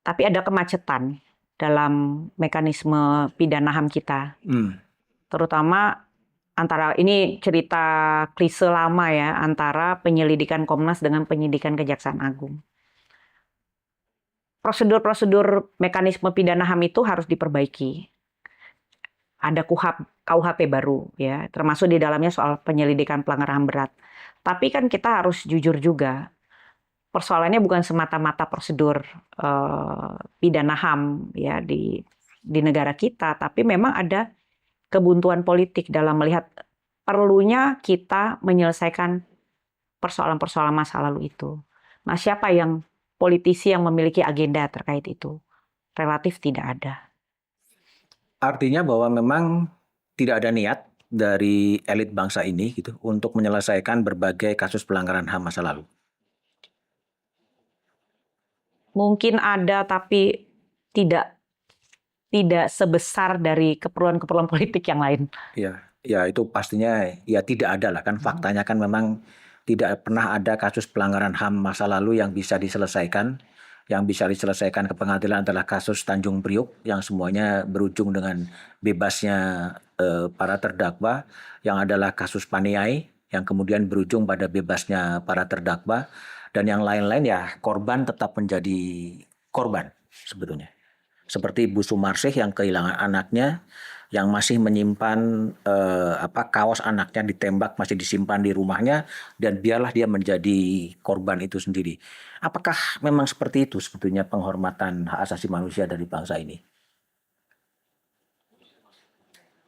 Tapi ada kemacetan dalam mekanisme pidana HAM kita. Terutama antara, ini cerita klise lama ya, antara penyelidikan Komnas dengan penyidikan Kejaksaan Agung. Prosedur-prosedur mekanisme pidana HAM itu harus diperbaiki. Ada KUHP baru ya, termasuk di dalamnya soal penyelidikan pelanggaran HAM berat. Tapi kan kita harus jujur juga. Persoalannya bukan semata-mata prosedur pidana HAM ya di negara kita, tapi memang ada kebuntuan politik dalam melihat perlunya kita menyelesaikan persoalan-persoalan masa lalu itu. Nah, siapa yang politisi yang memiliki agenda terkait itu? Relatif tidak ada. Artinya bahwa memang tidak ada niat dari elit bangsa ini gitu untuk menyelesaikan berbagai kasus pelanggaran HAM masa lalu. Mungkin ada, tapi tidak sebesar dari keperluan-keperluan politik yang lain. Ya itu pastinya ya tidak ada lah kan, faktanya kan memang tidak pernah ada kasus pelanggaran HAM masa lalu yang bisa diselesaikan. Yang bisa diselesaikan ke pengadilan adalah kasus Tanjung Priok yang semuanya berujung dengan bebasnya para terdakwa, yang adalah kasus Paniai yang kemudian berujung pada bebasnya para terdakwa. Dan yang lain-lain ya korban tetap menjadi korban sebetulnya. Seperti Bu Sumarsih yang kehilangan anaknya, yang masih menyimpan kaos anaknya ditembak masih disimpan di rumahnya dan biarlah dia menjadi korban itu sendiri. Apakah memang seperti itu sebetulnya penghormatan hak asasi manusia dari bangsa ini?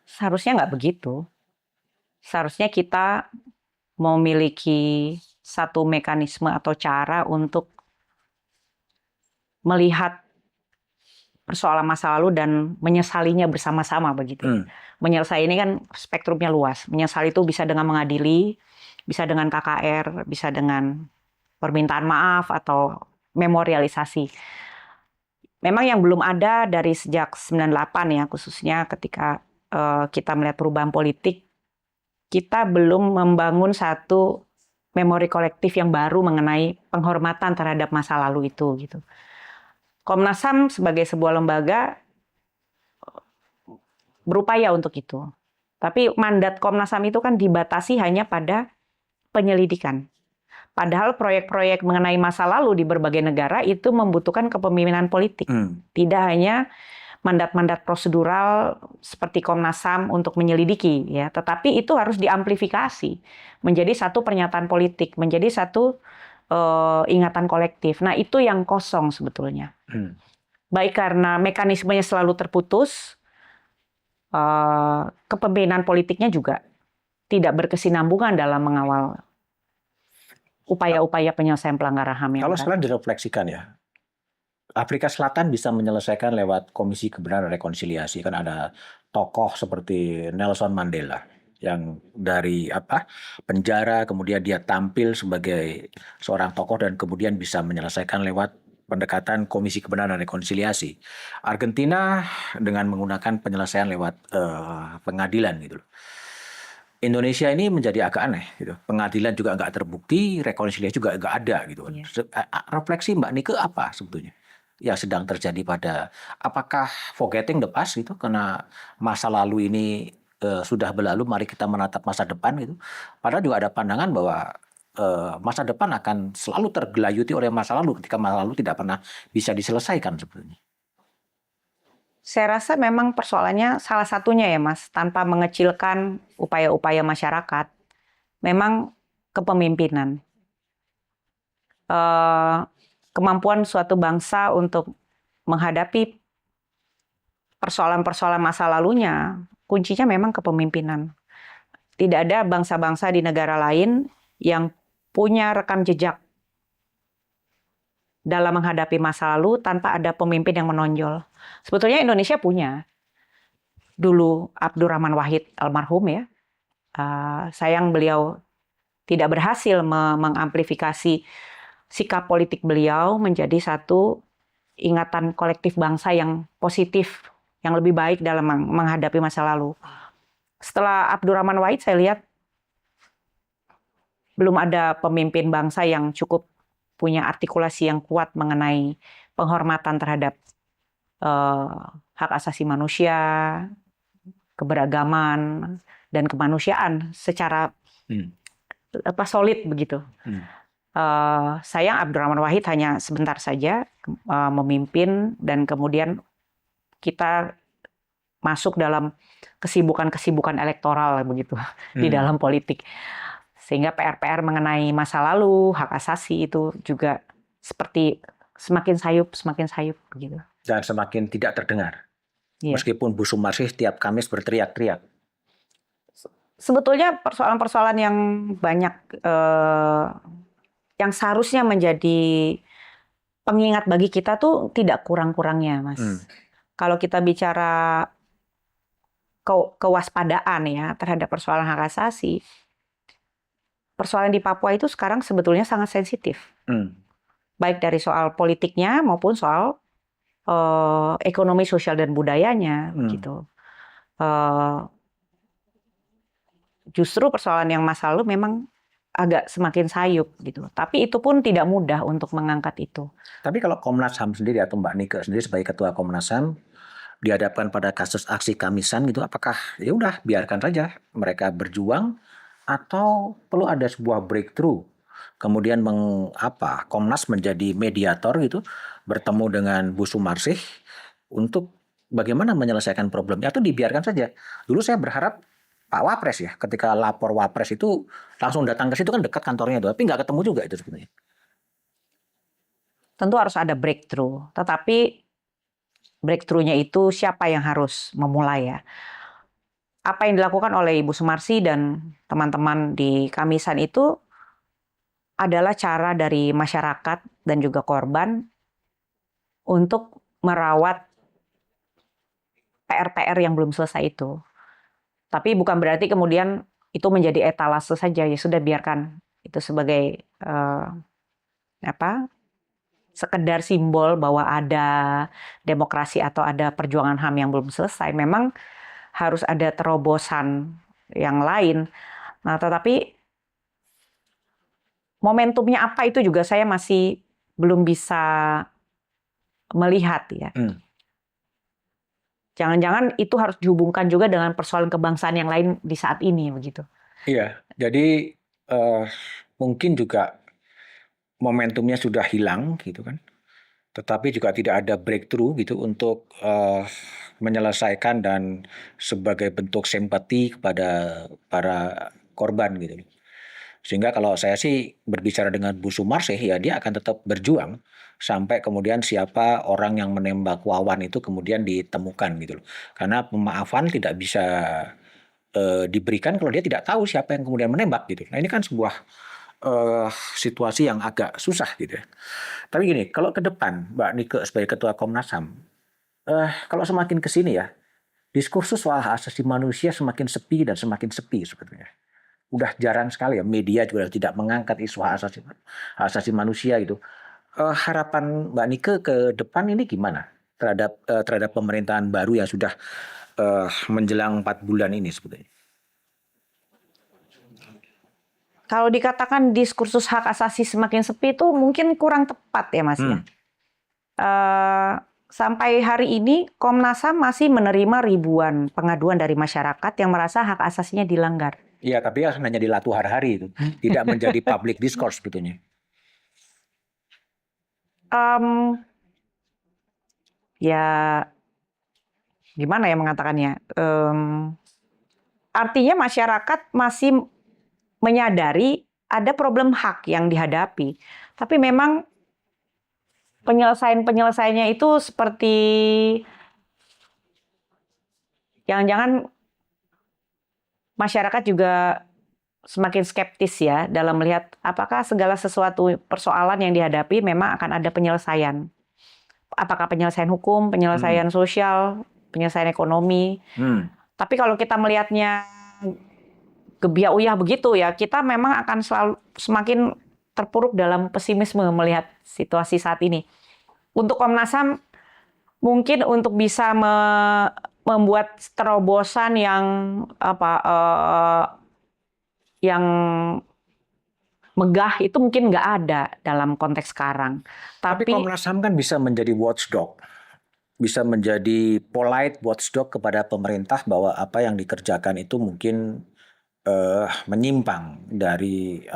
Seharusnya nggak begitu. Seharusnya kita memiliki satu mekanisme atau cara untuk melihat persoalan masa lalu dan menyesalinya bersama-sama begitu. Menyesal ini kan spektrumnya luas. Menyesal itu bisa dengan mengadili, bisa dengan KKR, bisa dengan permintaan maaf atau memorialisasi. Memang yang belum ada dari sejak 98 ya, khususnya ketika kita melihat perubahan politik, kita belum membangun satu memori kolektif yang baru mengenai penghormatan terhadap masa lalu itu gitu. Komnas HAM sebagai sebuah lembaga berupaya untuk itu. Tapi mandat Komnas HAM itu kan dibatasi hanya pada penyelidikan. Padahal proyek-proyek mengenai masa lalu di berbagai negara itu membutuhkan kepemimpinan politik. Tidak hanya mandat-mandat prosedural seperti Komnas HAM untuk menyelidiki, ya, tetapi itu harus diamplifikasi menjadi satu pernyataan politik, menjadi satu ingatan kolektif. Nah, itu yang kosong sebetulnya. Baik karena mekanismenya selalu terputus, kepemimpinan politiknya juga tidak berkesinambungan dalam mengawal upaya-upaya penyelesaian pelanggaran HAM yang Kalau berat. sekarang direfleksikan ya, Afrika Selatan bisa menyelesaikan lewat Komisi Kebenaran dan Rekonsiliasi. Kan ada tokoh seperti Nelson Mandela yang dari penjara kemudian dia tampil sebagai seorang tokoh dan kemudian bisa menyelesaikan lewat pendekatan Komisi Kebenaran dan Rekonsiliasi. Argentina dengan menggunakan penyelesaian lewat pengadilan gitu loh. Indonesia ini menjadi agak aneh gitu. Pengadilan juga nggak terbukti, rekonsiliasi juga nggak ada gitu. Refleksi Mbak Nike apa sebetulnya yang sedang terjadi pada apakah forgetting the past gitu karena masa lalu ini sudah berlalu, mari kita menatap masa depan gitu. Padahal juga ada pandangan bahwa masa depan akan selalu tergelayuti oleh masa lalu ketika masa lalu tidak pernah bisa diselesaikan sebetulnya. Saya rasa memang persoalannya salah satunya ya Mas, tanpa mengecilkan upaya-upaya masyarakat, memang kepemimpinan. Kemampuan suatu bangsa untuk menghadapi persoalan-persoalan masa lalunya, kuncinya memang kepemimpinan. Tidak ada bangsa-bangsa di negara lain yang punya rekam jejak dalam menghadapi masa lalu tanpa ada pemimpin yang menonjol. Sebetulnya Indonesia punya. Dulu Abdurrahman Wahid almarhum ya, sayang beliau tidak berhasil mengamplifikasi sikap politik beliau menjadi satu ingatan kolektif bangsa yang positif, yang lebih baik dalam menghadapi masa lalu. Setelah Abdurrahman Wahid saya lihat belum ada pemimpin bangsa yang cukup punya artikulasi yang kuat mengenai penghormatan terhadap hak asasi manusia, keberagaman, dan kemanusiaan secara solid begitu. Sayang Abdurrahman Wahid hanya sebentar saja memimpin dan kemudian kita masuk dalam kesibukan-kesibukan elektoral begitu di dalam politik. Sehingga PR-PR mengenai masa lalu, hak asasi itu juga seperti semakin sayup begitu. Dan semakin tidak terdengar. Yeah. Meskipun Bu Sumarsih tiap Kamis berteriak-teriak. Sebetulnya persoalan-persoalan yang banyak yang seharusnya menjadi pengingat bagi kita tuh tidak kurang-kurangnya, Mas. Kalau kita bicara kewaspadaan ya terhadap persoalan hak asasi, persoalan di Papua itu sekarang sebetulnya sangat sensitif. Baik dari soal politiknya maupun soal ekonomi, sosial, dan budayanya. Gitu. Justru persoalan yang masa lalu memang agak semakin sayup. Gitu. Tapi itu pun tidak mudah untuk mengangkat itu. Tapi kalau Komnas HAM sendiri atau Mbak Nike sendiri sebagai Ketua Komnas HAM, dihadapkan pada kasus aksi Kamisan gitu, apakah ya udah biarkan saja mereka berjuang atau perlu ada sebuah breakthrough kemudian Komnas menjadi mediator gitu bertemu dengan Bu Sumarsih untuk bagaimana menyelesaikan problemnya atau dibiarkan saja. Dulu saya berharap Pak Wapres ya, ketika lapor Wapres itu langsung datang ke situ, kan dekat kantornya itu, tapi nggak ketemu juga itu sebenarnya. Tentu harus ada breakthrough, tetapi breakthrough-nya itu siapa yang harus memulai ya. Apa yang dilakukan oleh Ibu Sumarsi dan teman-teman di Kamisan itu adalah cara dari masyarakat dan juga korban untuk merawat PR-PR yang belum selesai itu. Tapi bukan berarti kemudian itu menjadi etalase saja, ya sudah biarkan itu sebagai sekedar simbol bahwa ada demokrasi atau ada perjuangan HAM yang belum selesai. Memang harus ada terobosan yang lain. Nah, tetapi momentumnya apa itu juga saya masih belum bisa melihat ya. Jangan-jangan itu harus dihubungkan juga dengan persoalan kebangsaan yang lain di saat ini begitu. Iya, jadi mungkin juga momentumnya sudah hilang gitu kan. Tetapi juga tidak ada breakthrough gitu untuk menyelesaikan dan sebagai bentuk simpati kepada para korban gitu. Sehingga kalau saya sih berbicara dengan Bu Sumarsih, ya dia akan tetap berjuang sampai kemudian siapa orang yang menembak Wawan itu kemudian ditemukan gitu loh. Karena pemaafan tidak bisa diberikan kalau dia tidak tahu siapa yang kemudian menembak gitu. Nah ini kan sebuah situasi yang agak susah gitu ya. Tapi gini, kalau ke depan Mbak Nike sebagai Ketua Komnas HAM, kalau semakin ke sini ya, diskursus soal hak asasi manusia semakin sepi dan semakin sepi sebetulnya. Udah jarang sekali ya, media juga tidak mengangkat isu hak asasi manusia itu. Harapan Mbak Nike ke depan ini gimana terhadap pemerintahan baru yang sudah menjelang 4 bulan ini sebetulnya? Kalau dikatakan diskursus hak asasi semakin sepi itu mungkin kurang tepat ya Mas ya. Sampai hari ini Komnas HAM masih menerima ribuan pengaduan dari masyarakat yang merasa hak asasinya dilanggar. Iya, tapi ya hanya di latu hari itu, tidak menjadi public discourse sebetulnya. Ya gimana ya mengatakannya? Artinya masyarakat masih menyadari ada problem hak yang dihadapi, tapi memang penyelesaiannya itu seperti jangan-jangan masyarakat juga semakin skeptis ya dalam melihat apakah segala sesuatu persoalan yang dihadapi memang akan ada penyelesaian. Apakah penyelesaian hukum, penyelesaian sosial, penyelesaian ekonomi. Tapi kalau kita melihatnya gebiah-uyah begitu ya, kita memang akan selalu semakin terpuruk dalam pesimisme melihat situasi saat ini. Untuk Komnas HAM mungkin untuk bisa membuat terobosan yang yang megah itu mungkin nggak ada dalam konteks sekarang. Tapi Komnas HAM kan bisa menjadi watchdog, bisa menjadi polite watchdog kepada pemerintah bahwa apa yang dikerjakan itu mungkin menyimpang dari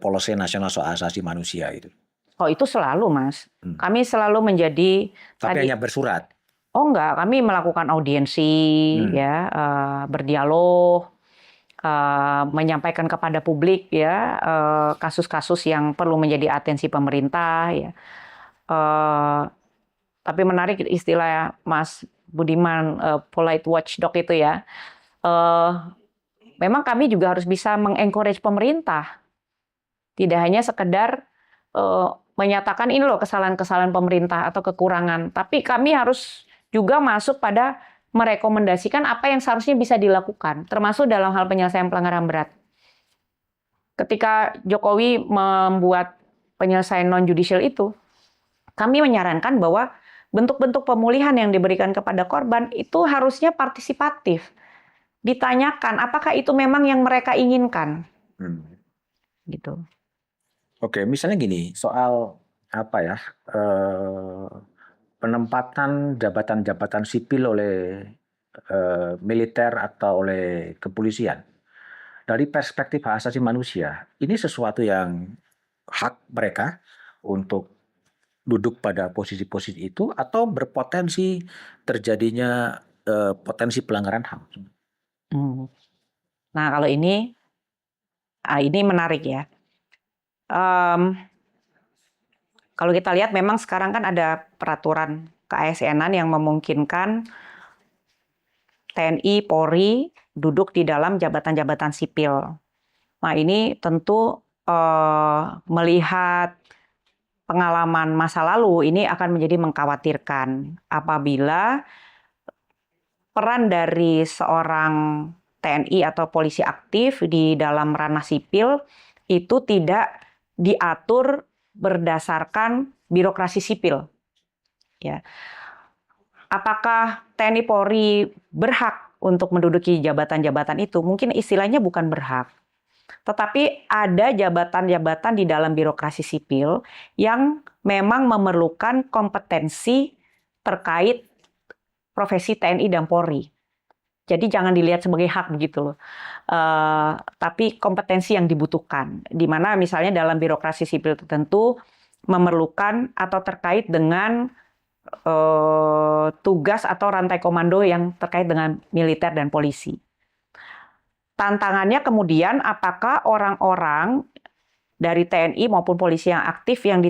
policy nasional soal asasi manusia itu. Oh itu selalu Mas. Kami selalu menjadi. Tapi hanya bersurat. Oh enggak, kami melakukan audiensi, ya, berdialog, menyampaikan kepada publik ya kasus-kasus yang perlu menjadi atensi pemerintah ya. Tapi menarik istilah Mas Budiman polite watchdog itu ya. Memang kami juga harus bisa mengencourage pemerintah. Tidak hanya sekedar menyatakan ini loh kesalahan-kesalahan pemerintah atau kekurangan, tapi kami harus juga masuk pada merekomendasikan apa yang seharusnya bisa dilakukan, termasuk dalam hal penyelesaian pelanggaran berat. Ketika Jokowi membuat penyelesaian non-judicial itu, kami menyarankan bahwa bentuk-bentuk pemulihan yang diberikan kepada korban itu harusnya partisipatif. Ditanyakan apakah itu memang yang mereka inginkan. Gitu. Oke, misalnya gini, soal penempatan jabatan-jabatan sipil oleh militer atau oleh kepolisian. Dari perspektif hak asasi manusia, ini sesuatu yang hak mereka untuk duduk pada posisi-posisi itu atau berpotensi terjadinya potensi pelanggaran HAM? Hmm. Nah, kalau ini menarik ya. Kalau kita lihat memang sekarang kan ada peraturan keASN-an yang memungkinkan TNI, Polri duduk di dalam jabatan-jabatan sipil. Nah, ini tentu melihat pengalaman masa lalu ini akan menjadi mengkhawatirkan apabila peran dari seorang TNI atau polisi aktif di dalam ranah sipil itu tidak diatur berdasarkan birokrasi sipil. Ya. Apakah TNI Polri berhak untuk menduduki jabatan-jabatan itu? Mungkin istilahnya bukan berhak. Tetapi ada jabatan-jabatan di dalam birokrasi sipil yang memang memerlukan kompetensi terkait profesi TNI dan Polri. Jadi jangan dilihat sebagai hak begitu loh. Tapi kompetensi yang dibutuhkan. Di mana misalnya dalam birokrasi sipil tertentu memerlukan atau terkait dengan tugas atau rantai komando yang terkait dengan militer dan polisi. Tantangannya kemudian apakah orang-orang dari TNI maupun polisi yang aktif yang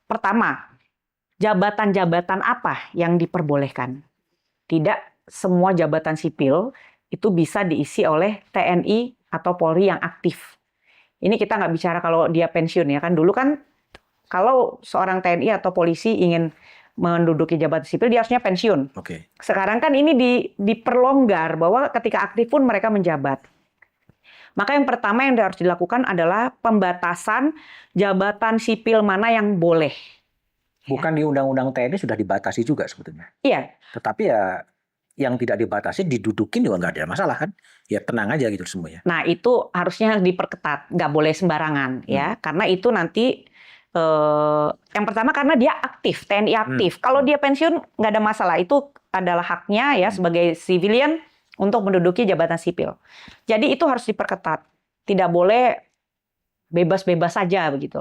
pertama, jabatan-jabatan apa yang diperbolehkan? Tidak semua jabatan sipil itu bisa diisi oleh TNI atau Polri yang aktif. Ini kita nggak bicara kalau dia pensiun ya kan. Dulu kan kalau seorang TNI atau polisi ingin menduduki jabatan sipil dia harusnya pensiun. Oke. Sekarang kan ini diperlonggar bahwa ketika aktif pun mereka menjabat. Maka yang pertama yang harus dilakukan adalah pembatasan jabatan sipil mana yang boleh. Bukan di Undang-Undang TNI sudah dibatasi juga sebetulnya. Iya. Tetapi ya yang tidak dibatasi didudukin juga nggak ada masalah kan. Ya tenang aja gitu semuanya. Nah itu harusnya diperketat, nggak boleh sembarangan ya. Karena itu nanti yang pertama karena dia aktif, TNI aktif. Kalau dia pensiun nggak ada masalah, itu adalah haknya ya sebagai civilian untuk menduduki jabatan sipil. Jadi itu harus diperketat. Tidak boleh bebas-bebas saja begitu.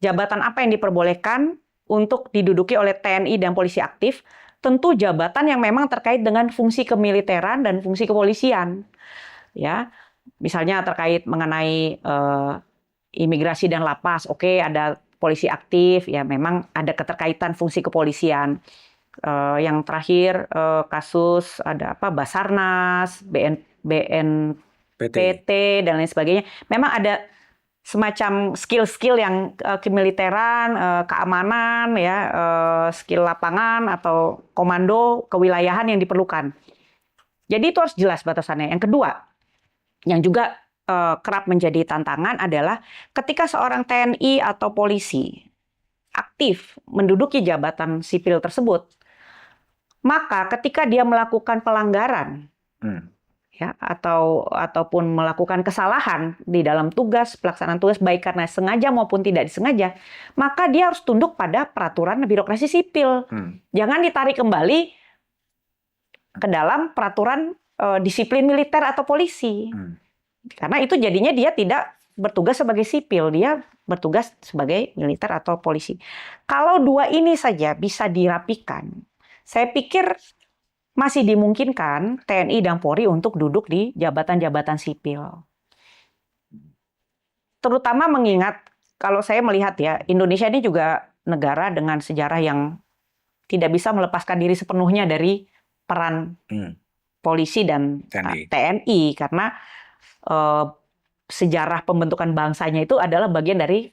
Jabatan apa yang diperbolehkan untuk diduduki oleh TNI dan polisi aktif? Tentu jabatan yang memang terkait dengan fungsi kemiliteran dan fungsi kepolisian. Ya, misalnya terkait mengenai imigrasi dan lapas, oke, ada polisi aktif, ya memang ada keterkaitan fungsi kepolisian. Yang terakhir kasus ada apa Basarnas, BNPT dan lain sebagainya. Memang ada semacam skill-skill yang kemiliteran, keamanan, ya, skill lapangan atau komando kewilayahan yang diperlukan. Jadi itu harus jelas batasannya. Yang kedua, yang juga kerap menjadi tantangan adalah ketika seorang TNI atau polisi aktif menduduki jabatan sipil tersebut, maka ketika dia melakukan pelanggaran, ya, ataupun melakukan kesalahan di dalam tugas, pelaksanaan tugas baik karena sengaja maupun tidak disengaja, maka dia harus tunduk pada peraturan birokrasi sipil. Jangan ditarik kembali ke dalam peraturan disiplin militer atau polisi. Karena itu jadinya dia tidak bertugas sebagai sipil, dia bertugas sebagai militer atau polisi. Kalau dua ini saja bisa dirapikan, saya pikir masih dimungkinkan TNI dan Polri untuk duduk di jabatan-jabatan sipil. Terutama mengingat, kalau saya melihat ya, Indonesia ini juga negara dengan sejarah yang tidak bisa melepaskan diri sepenuhnya dari peran polisi dan TNI. Karena sejarah pembentukan bangsanya itu adalah bagian dari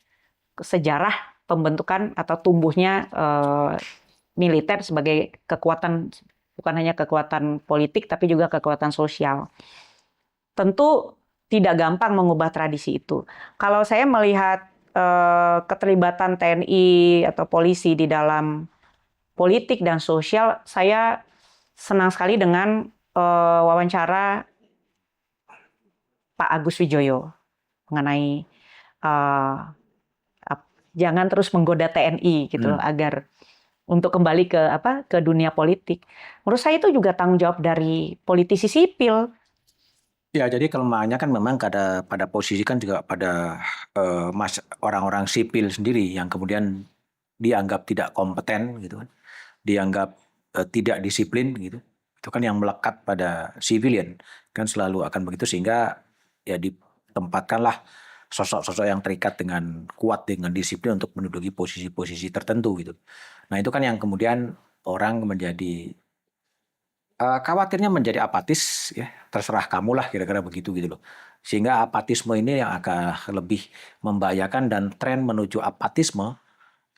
sejarah pembentukan atau tumbuhnya militer sebagai kekuatan, bukan hanya kekuatan politik, tapi juga kekuatan sosial. Tentu tidak gampang mengubah tradisi itu. Kalau saya melihat keterlibatan TNI atau polisi di dalam politik dan sosial, saya senang sekali dengan wawancara Pak Agus Wijoyo mengenai jangan terus menggoda TNI gitu loh, agar untuk kembali ke dunia politik. Menurut saya itu juga tanggung jawab dari politisi sipil. Ya, jadi kelemahannya kan memang pada posisi kan juga pada orang-orang sipil sendiri yang kemudian dianggap tidak kompeten gitu kan, dianggap tidak disiplin gitu. Itu kan yang melekat pada civilian kan selalu akan begitu, sehingga ya ditempatkanlah sosok-sosok yang terikat dengan kuat dengan disiplin untuk menduduki posisi-posisi tertentu gitu. Nah itu kan yang kemudian orang menjadi khawatirnya menjadi apatis ya, terserah kamu lah kira-kira begitu gitu loh. Sehingga apatisme ini yang akan lebih membahayakan, dan tren menuju apatisme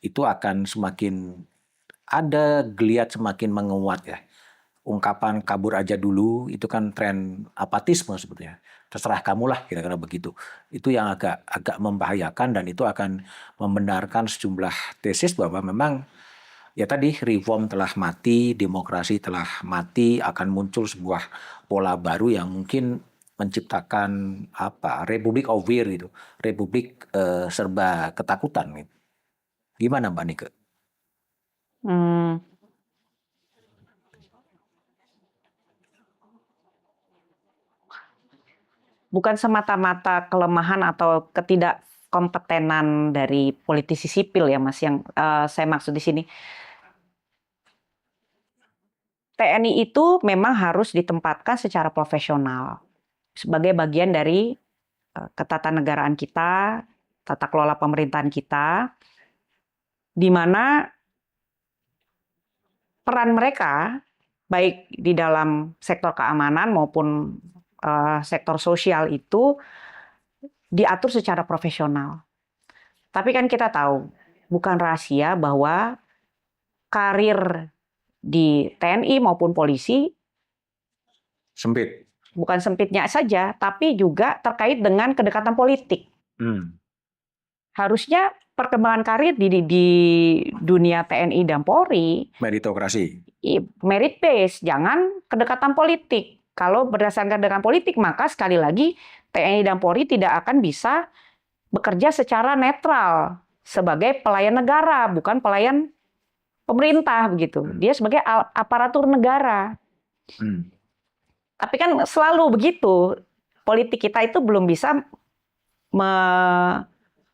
itu akan semakin ada geliat semakin menguat ya. Ungkapan kabur aja dulu itu kan tren apatisme sebetulnya. Terserah kamu lah kira-kira begitu. Itu yang agak membahayakan, dan itu akan membenarkan sejumlah tesis bahwa memang ya tadi reform telah mati, demokrasi telah mati, akan muncul sebuah pola baru yang mungkin menciptakan apa? Republik of Fear gitu. Republik serba ketakutan gitu. Gimana Mbak Nike? Hmm, bukan semata-mata kelemahan atau ketidakkompetenan dari politisi sipil ya Mas, yang saya maksud di sini. TNI itu memang harus ditempatkan secara profesional sebagai bagian dari ketatanegaraan kita, tata kelola pemerintahan kita, di mana peran mereka baik di dalam sektor keamanan maupun sektor sosial itu diatur secara profesional. Tapi kan kita tahu, bukan rahasia bahwa karir di TNI maupun polisi Sempit. bukan sempitnya saja, tapi juga terkait dengan kedekatan politik. Harusnya perkembangan karir di dunia TNI dan Polri Meritokrasi. merit base, jangan kedekatan politik. Kalau berdasarkan kedekatan politik, maka sekali lagi TNI dan Polri tidak akan bisa bekerja secara netral sebagai pelayan negara, bukan pelayan pemerintah begitu. Dia sebagai aparatur negara. Tapi kan selalu begitu. Politik kita itu belum bisa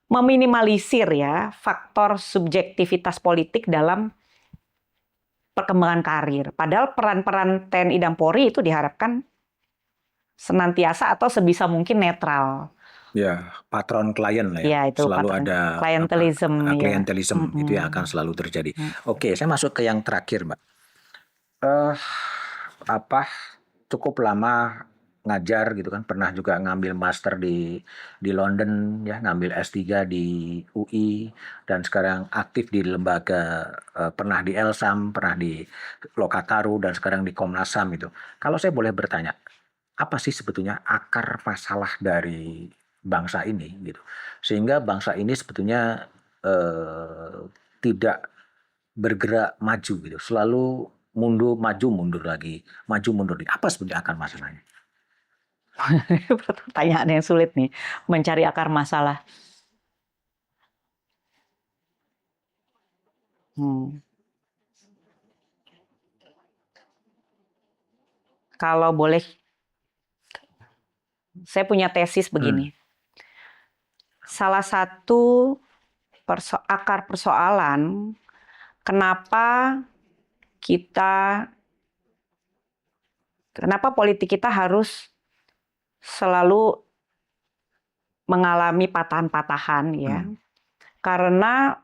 meminimalisir ya faktor subjektivitas politik dalam perkembangan karir. Padahal peran-peran TNI dan Polri itu diharapkan senantiasa atau sebisa mungkin netral. Ya, patron klien lah ya. Ya, itu selalu patron. ada Klientelism, ya. klientelism itu yang akan selalu terjadi. Oke, saya masuk ke yang terakhir, Mbak. Cukup lama ngajar gitu kan, pernah juga ngambil master di London ya, ngambil S3 di UI, dan sekarang aktif di lembaga, pernah di Elsam, pernah di Lokataru, dan sekarang di Komnas HAM itu. Kalau saya boleh bertanya, apa sih sebetulnya akar masalah dari bangsa ini gitu, sehingga bangsa ini sebetulnya tidak bergerak maju gitu, selalu mundur maju mundur lagi, maju mundur lagi. Apa sebenarnya akar masalahnya? Pertanyaan yang sulit nih, mencari akar masalah. Kalau boleh, saya punya tesis begini. Salah satu akar persoalan kenapa politik kita harus selalu mengalami patahan-patahan ya. Karena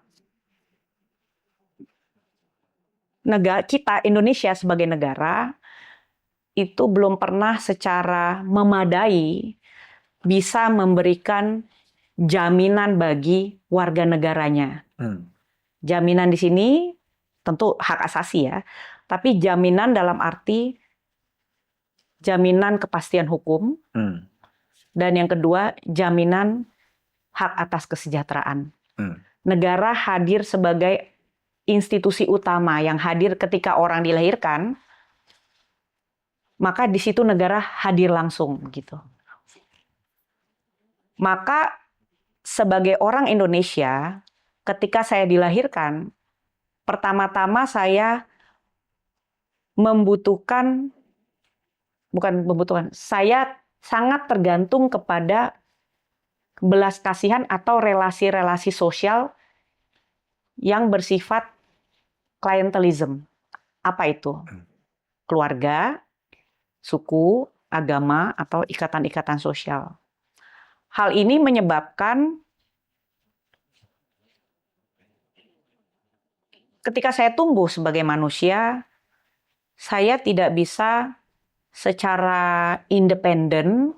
negara kita, Indonesia sebagai negara, itu belum pernah secara memadai bisa memberikan jaminan bagi warga negaranya. Jaminan di sini tentu hak asasi ya, tapi jaminan dalam arti jaminan kepastian hukum, dan yang kedua jaminan hak atas kesejahteraan. Negara hadir sebagai institusi utama yang hadir ketika orang dilahirkan, maka di situ negara hadir langsung gitu. Maka sebagai orang Indonesia, ketika saya dilahirkan, pertama-tama saya saya sangat tergantung kepada belas kasihan atau relasi-relasi sosial yang bersifat klientelism. Apa itu? Keluarga, suku, agama, atau ikatan-ikatan sosial. Hal ini menyebabkan ketika saya tumbuh sebagai manusia, saya tidak bisa secara independen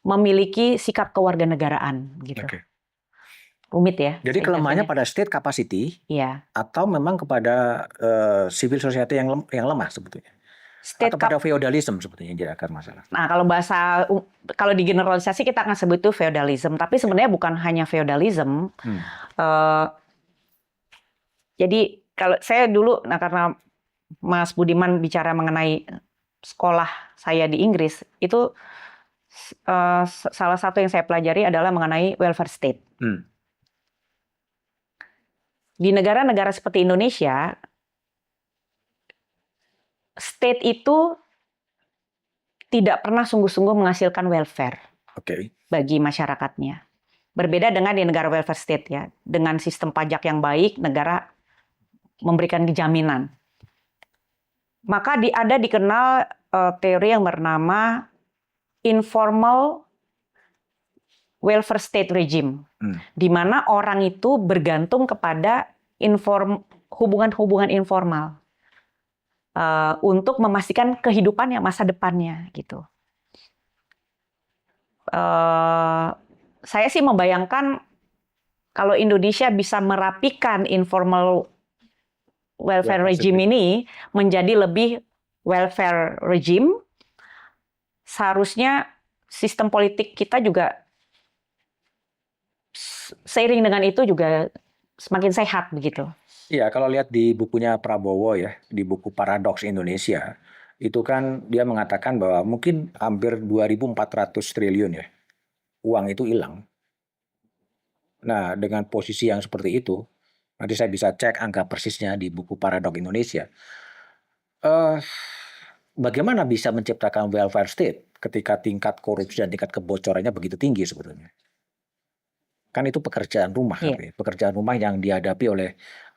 memiliki sikap kewarganegaraan gitu. Oke. Rumit ya. Jadi saya kelemahannya jelasinnya. pada state capacity Iya. atau memang kepada civil society yang lemah sebetulnya? State Atau pada feodalism sebetulnya yang jadi akar masalah? Nah, kalau di generalisasi kita akan sebut itu feodalism, tapi sebenarnya bukan hanya feodalism. Eh, jadi kalau saya dulu, nah karena Mas Budiman bicara mengenai sekolah saya di Inggris, itu salah satu yang saya pelajari adalah mengenai welfare state. Di negara-negara seperti Indonesia, state itu tidak pernah sungguh-sungguh menghasilkan welfare bagi masyarakatnya. Berbeda dengan di negara welfare state ya, dengan sistem pajak yang baik, negara memberikan jaminan. Maka ada dikenal teori yang bernama informal welfare state regime, di mana orang itu bergantung kepada hubungan-hubungan informal untuk memastikan kehidupannya masa depannya gitu. Saya sih membayangkan kalau Indonesia bisa merapikan informal welfare regime ini menjadi lebih welfare regime, seharusnya sistem politik kita juga seiring dengan itu juga semakin sehat begitu. Iya, kalau lihat di bukunya Prabowo ya, di buku Paradoks Indonesia, itu kan dia mengatakan bahwa mungkin hampir 2.400 triliun ya, uang itu hilang. Nah, dengan posisi yang seperti itu, nanti saya bisa cek angka persisnya di buku Paradoks Indonesia. Bagaimana bisa menciptakan welfare state ketika tingkat korupsi dan tingkat kebocorannya begitu tinggi sebetulnya? Kan itu pekerjaan rumah, pekerjaan rumah yang dihadapi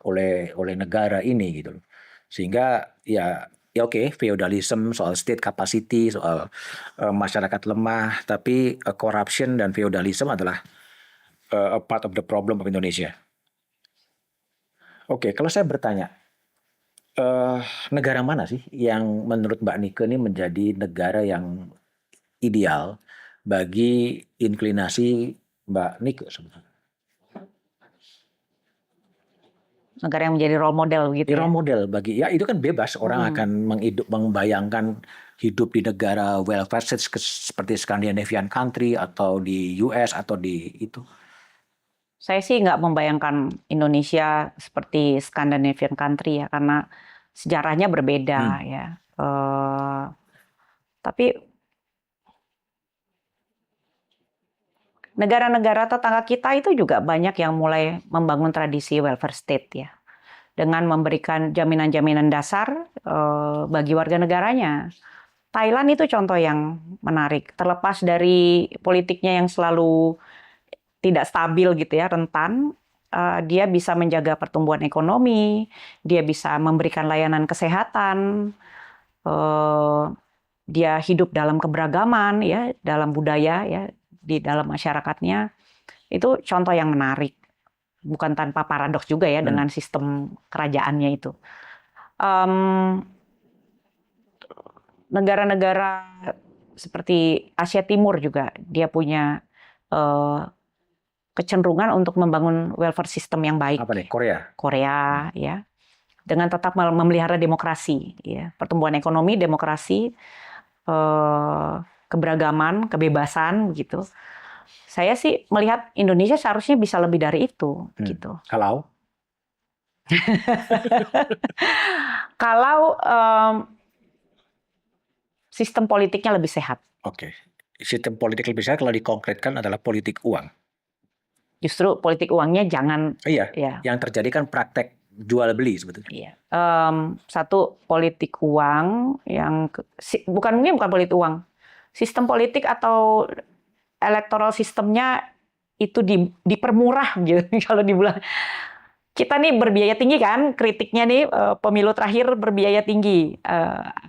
oleh negara ini gitu. Sehingga ya oke, feudalism, soal state capacity, soal masyarakat lemah, tapi corruption dan feudalism adalah a part of the problem of Indonesia. Oke, kalau saya bertanya, negara mana sih yang menurut Mbak Nike ini menjadi negara yang ideal bagi inklinasi Mbak Nike sebetulnya? Negara yang menjadi role model gitu. Role model bagi itu kan bebas, orang akan membayangkan hidup di negara welfare state seperti Scandinavian country atau di US atau di itu. Saya sih nggak membayangkan Indonesia seperti Scandinavian country ya, karena sejarahnya berbeda ya. Tapi negara-negara tetangga kita itu juga banyak yang mulai membangun tradisi welfare state ya, dengan memberikan jaminan-jaminan dasar bagi warga negaranya. Thailand itu contoh yang menarik, terlepas dari politiknya yang selalu tidak stabil gitu ya, rentan, dia bisa menjaga pertumbuhan ekonomi, dia bisa memberikan layanan kesehatan, dia hidup dalam keberagaman ya, dalam budaya ya, di dalam masyarakatnya. Itu contoh yang menarik, bukan tanpa paradoks juga ya dengan sistem kerajaannya itu. Negara-negara seperti Asia Timur juga dia punya kecenderungan untuk membangun welfare system yang baik. Apa nih? Korea ya, dengan tetap memelihara demokrasi ya, pertumbuhan ekonomi, demokrasi, keberagaman, kebebasan gitu. Saya sih melihat Indonesia seharusnya bisa lebih dari itu gitu. Kalau sistem politiknya lebih sehat. Oke. Sistem politik lebih sehat kalau dikonkretkan adalah politik uang. Justru politik uangnya jangan. Iya. Ya. Yang terjadi kan praktek jual beli sebetulnya. Iya. Satu politik uang yang bukan politik uang. Sistem politik atau electoral sistemnya itu dipermurah gitu. Kalau dibilang kita nih berbiaya tinggi kan, kritiknya nih pemilu terakhir berbiaya tinggi.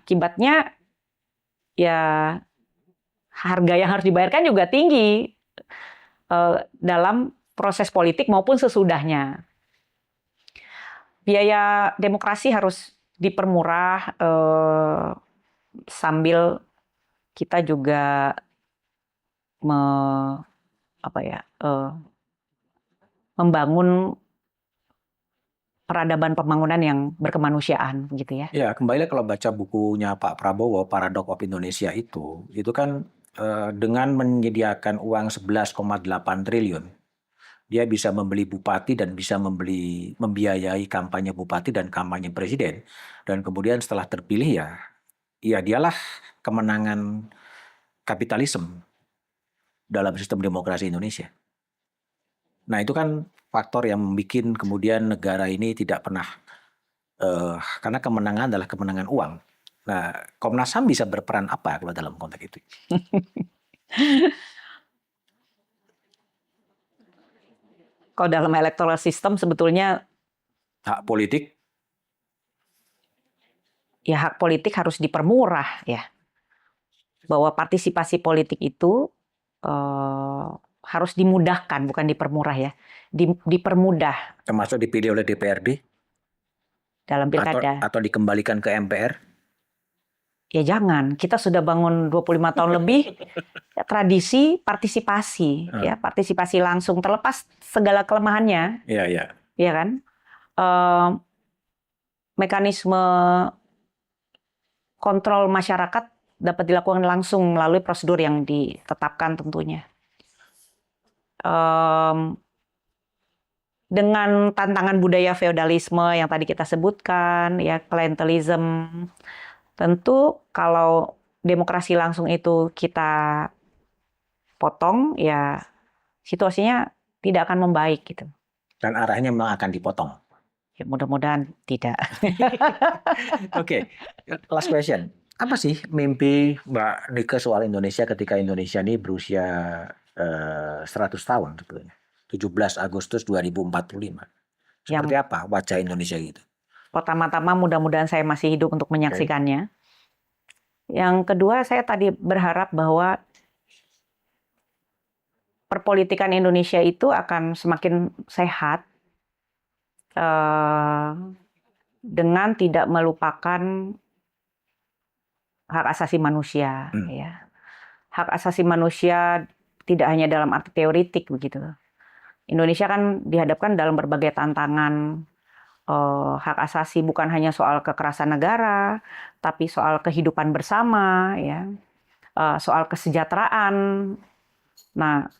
Akibatnya ya harga yang harus dibayarkan juga tinggi dalam proses politik maupun sesudahnya. Biaya demokrasi harus dipermurah sambil kita juga membangun peradaban pembangunan yang berkemanusiaan gitu ya. Ya, kembali kalau baca bukunya Pak Prabowo, Paradox of Indonesia itu kan dengan menyediakan uang 11,8 triliun, dia bisa membeli bupati dan bisa membiayai kampanye bupati dan kampanye presiden. Dan kemudian setelah terpilih ya dialah kemenangan kapitalisme dalam sistem demokrasi Indonesia. Nah, itu kan faktor yang membuat kemudian negara ini tidak pernah karena kemenangan adalah kemenangan uang. Nah, Komnas HAM bisa berperan apa kalau dalam konteks itu? Kalau dalam electoral system sebetulnya Hak politik? Ya hak politik harus dipermurah ya. Bahwa partisipasi politik itu harus dimudahkan, bukan dipermurah ya. Dipermudah. Termasuk dipilih oleh DPRD? Dalam pilkada. Atau dikembalikan ke MPR? Ya jangan, kita sudah bangun 25 tahun lebih ya, tradisi partisipasi ya, partisipasi langsung terlepas segala kelemahannya. Iya. Iya kan? Mekanisme kontrol masyarakat dapat dilakukan langsung melalui prosedur yang ditetapkan tentunya. Dengan tantangan budaya feodalisme yang tadi kita sebutkan, ya klientelism, tentu kalau demokrasi langsung itu kita potong, ya situasinya tidak akan membaik gitu. Dan arahnya memang akan dipotong. Ya, mudah-mudahan tidak. Oke, last question. Apa sih mimpi Mbak Nike soal Indonesia ketika Indonesia ini berusia 100 tahun sebetulnya? 17 Agustus 2045. Seperti apa wajah Indonesia gitu? Pertama-tama mudah-mudahan saya masih hidup untuk menyaksikannya. Yang kedua, saya tadi berharap bahwa perpolitikan Indonesia itu akan semakin sehat dengan tidak melupakan hak asasi manusia. Ya. Hak asasi manusia tidak hanya dalam arti teoritik begitu. Indonesia kan dihadapkan dalam berbagai tantangan. Hak asasi bukan hanya soal kekerasan negara, tapi soal kehidupan bersama, ya, soal kesejahteraan. Nah,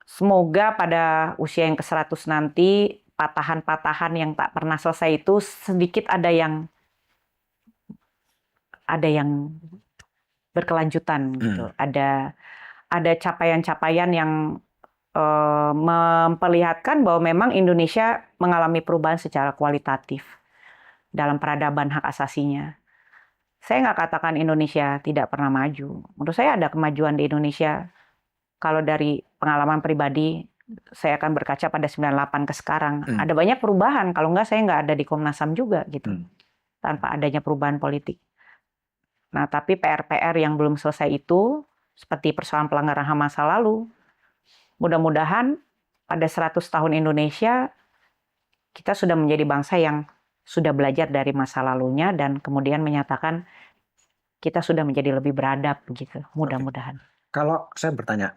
semoga pada usia yang ke-100 nanti patahan-patahan yang tak pernah selesai itu sedikit ada yang berkelanjutan gitu. Ada capaian-capaian yang memperlihatkan bahwa memang Indonesia mengalami perubahan secara kualitatif dalam peradaban hak asasinya. Saya nggak katakan Indonesia tidak pernah maju. Menurut saya ada kemajuan di Indonesia. Kalau dari pengalaman pribadi, saya akan berkaca pada 98 ke sekarang. Ada banyak perubahan. Kalau nggak, saya nggak ada di Komnas HAM juga gitu. Tanpa adanya perubahan politik. Nah, tapi PR-PR yang belum selesai itu, seperti persoalan pelanggaran HAM masa lalu, mudah-mudahan pada 100 tahun Indonesia, kita sudah menjadi bangsa yang sudah belajar dari masa lalunya dan kemudian menyatakan kita sudah menjadi lebih beradab begitu. Mudah-mudahan. Kalau saya bertanya,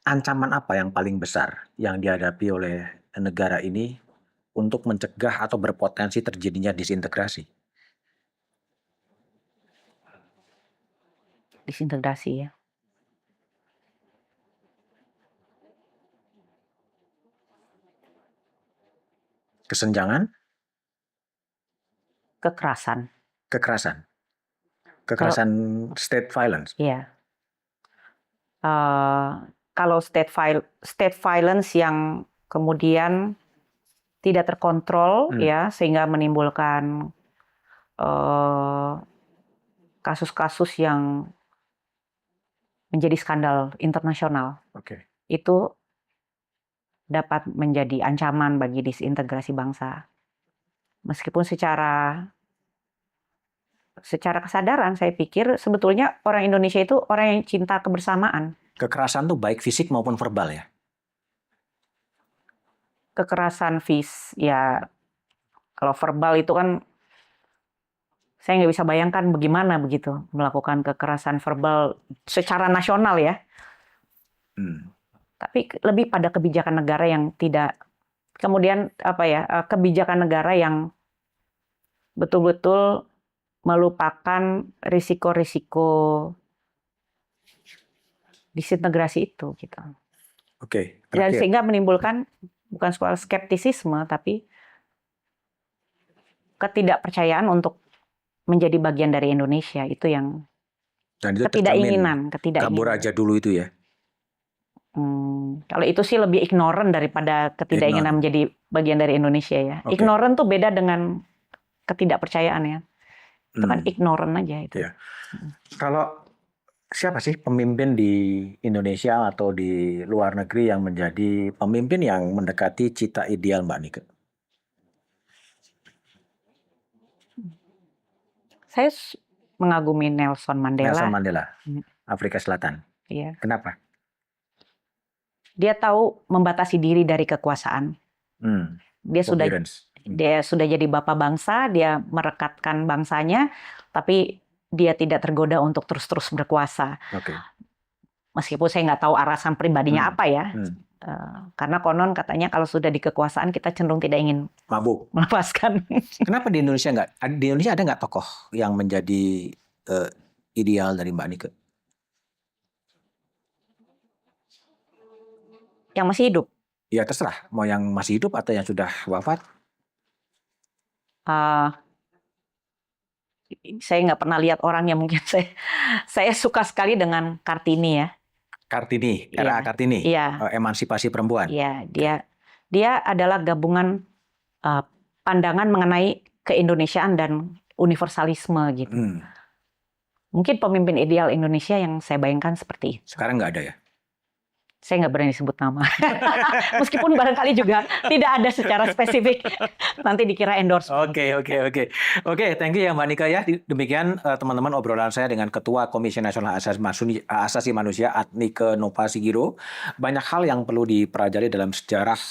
ancaman apa yang paling besar yang dihadapi oleh negara ini untuk mencegah atau berpotensi terjadinya disintegrasi? Disintegrasi ya. Kesenjangan? Kekerasan. Kekerasan state violence? Iya. Kalau state violence yang kemudian tidak terkontrol ya sehingga menimbulkan kasus-kasus yang menjadi skandal internasional. Oke. Itu dapat menjadi ancaman bagi disintegrasi bangsa. Meskipun secara kesadaran saya pikir sebetulnya orang Indonesia itu orang yang cinta kebersamaan. Kekerasan tuh baik fisik maupun verbal ya. Kekerasan ya kalau verbal itu kan saya nggak bisa bayangkan bagaimana begitu melakukan kekerasan verbal secara nasional ya. Tapi lebih pada kebijakan negara yang tidak, kemudian kebijakan negara yang betul-betul melupakan risiko-risiko disintegrasi itu gitu. Oke. Dan sehingga menimbulkan bukan soal skeptisisme tapi ketidakpercayaan untuk menjadi bagian dari Indonesia, itu yang Dan itu ketidakinginan. kabur aja dulu itu ya. Kalau itu sih lebih ignorant daripada ketidakinginan menjadi bagian dari Indonesia ya. Okay. Ignorant tuh beda dengan ketidakpercayaan ya. Itu kan ignorant aja itu. Iya. Kalau siapa sih pemimpin di Indonesia atau di luar negeri yang menjadi pemimpin yang mendekati cita ideal Mbak Nike? Saya mengagumi Nelson Mandela. Nelson Mandela, Afrika Selatan. Iya. Kenapa? Dia tahu membatasi diri dari kekuasaan. Dia sudah jadi bapak bangsa, dia merekatkan bangsanya, tapi dia tidak tergoda untuk terus-terus berkuasa. Okay. Meskipun saya nggak tahu alasan pribadinya apa ya. Karena konon katanya kalau sudah di kekuasaan kita cenderung tidak ingin mabuk, melepaskan. Kenapa di Indonesia nggak? Di Indonesia ada nggak tokoh yang menjadi ideal dari Mbak Nike? Yang masih hidup? Ya terserah, mau yang masih hidup atau yang sudah wafat. Saya nggak pernah lihat orangnya, mungkin saya suka sekali dengan Kartini ya. Kartini, era Kartini, emansipasi perempuan. Iya, dia adalah gabungan pandangan mengenai keindonesiaan dan universalisme gitu. Mungkin pemimpin ideal Indonesia yang saya bayangkan seperti itu. Sekarang nggak ada ya? Saya nggak berani sebut nama. Meskipun barangkali juga tidak ada secara spesifik. Nanti dikira endorse. Oke, thank you ya Mbak Nike ya. Demikian teman-teman obrolan saya dengan Ketua Komisi Nasional Asasi Manusia Nike Nova Sigiro. Banyak hal yang perlu dipelajari dalam sejarah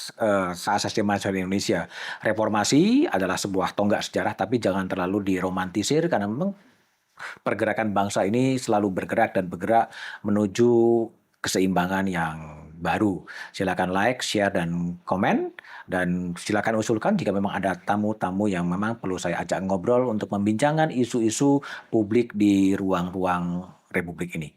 asasi manusia di Indonesia. Reformasi adalah sebuah tonggak sejarah, tapi jangan terlalu diromantisir karena memang pergerakan bangsa ini selalu bergerak menuju keseimbangan yang baru. Silakan like, share, dan komen. Dan silakan usulkan jika memang ada tamu-tamu yang memang perlu saya ajak ngobrol untuk membincangkan isu-isu publik di ruang-ruang Republik ini.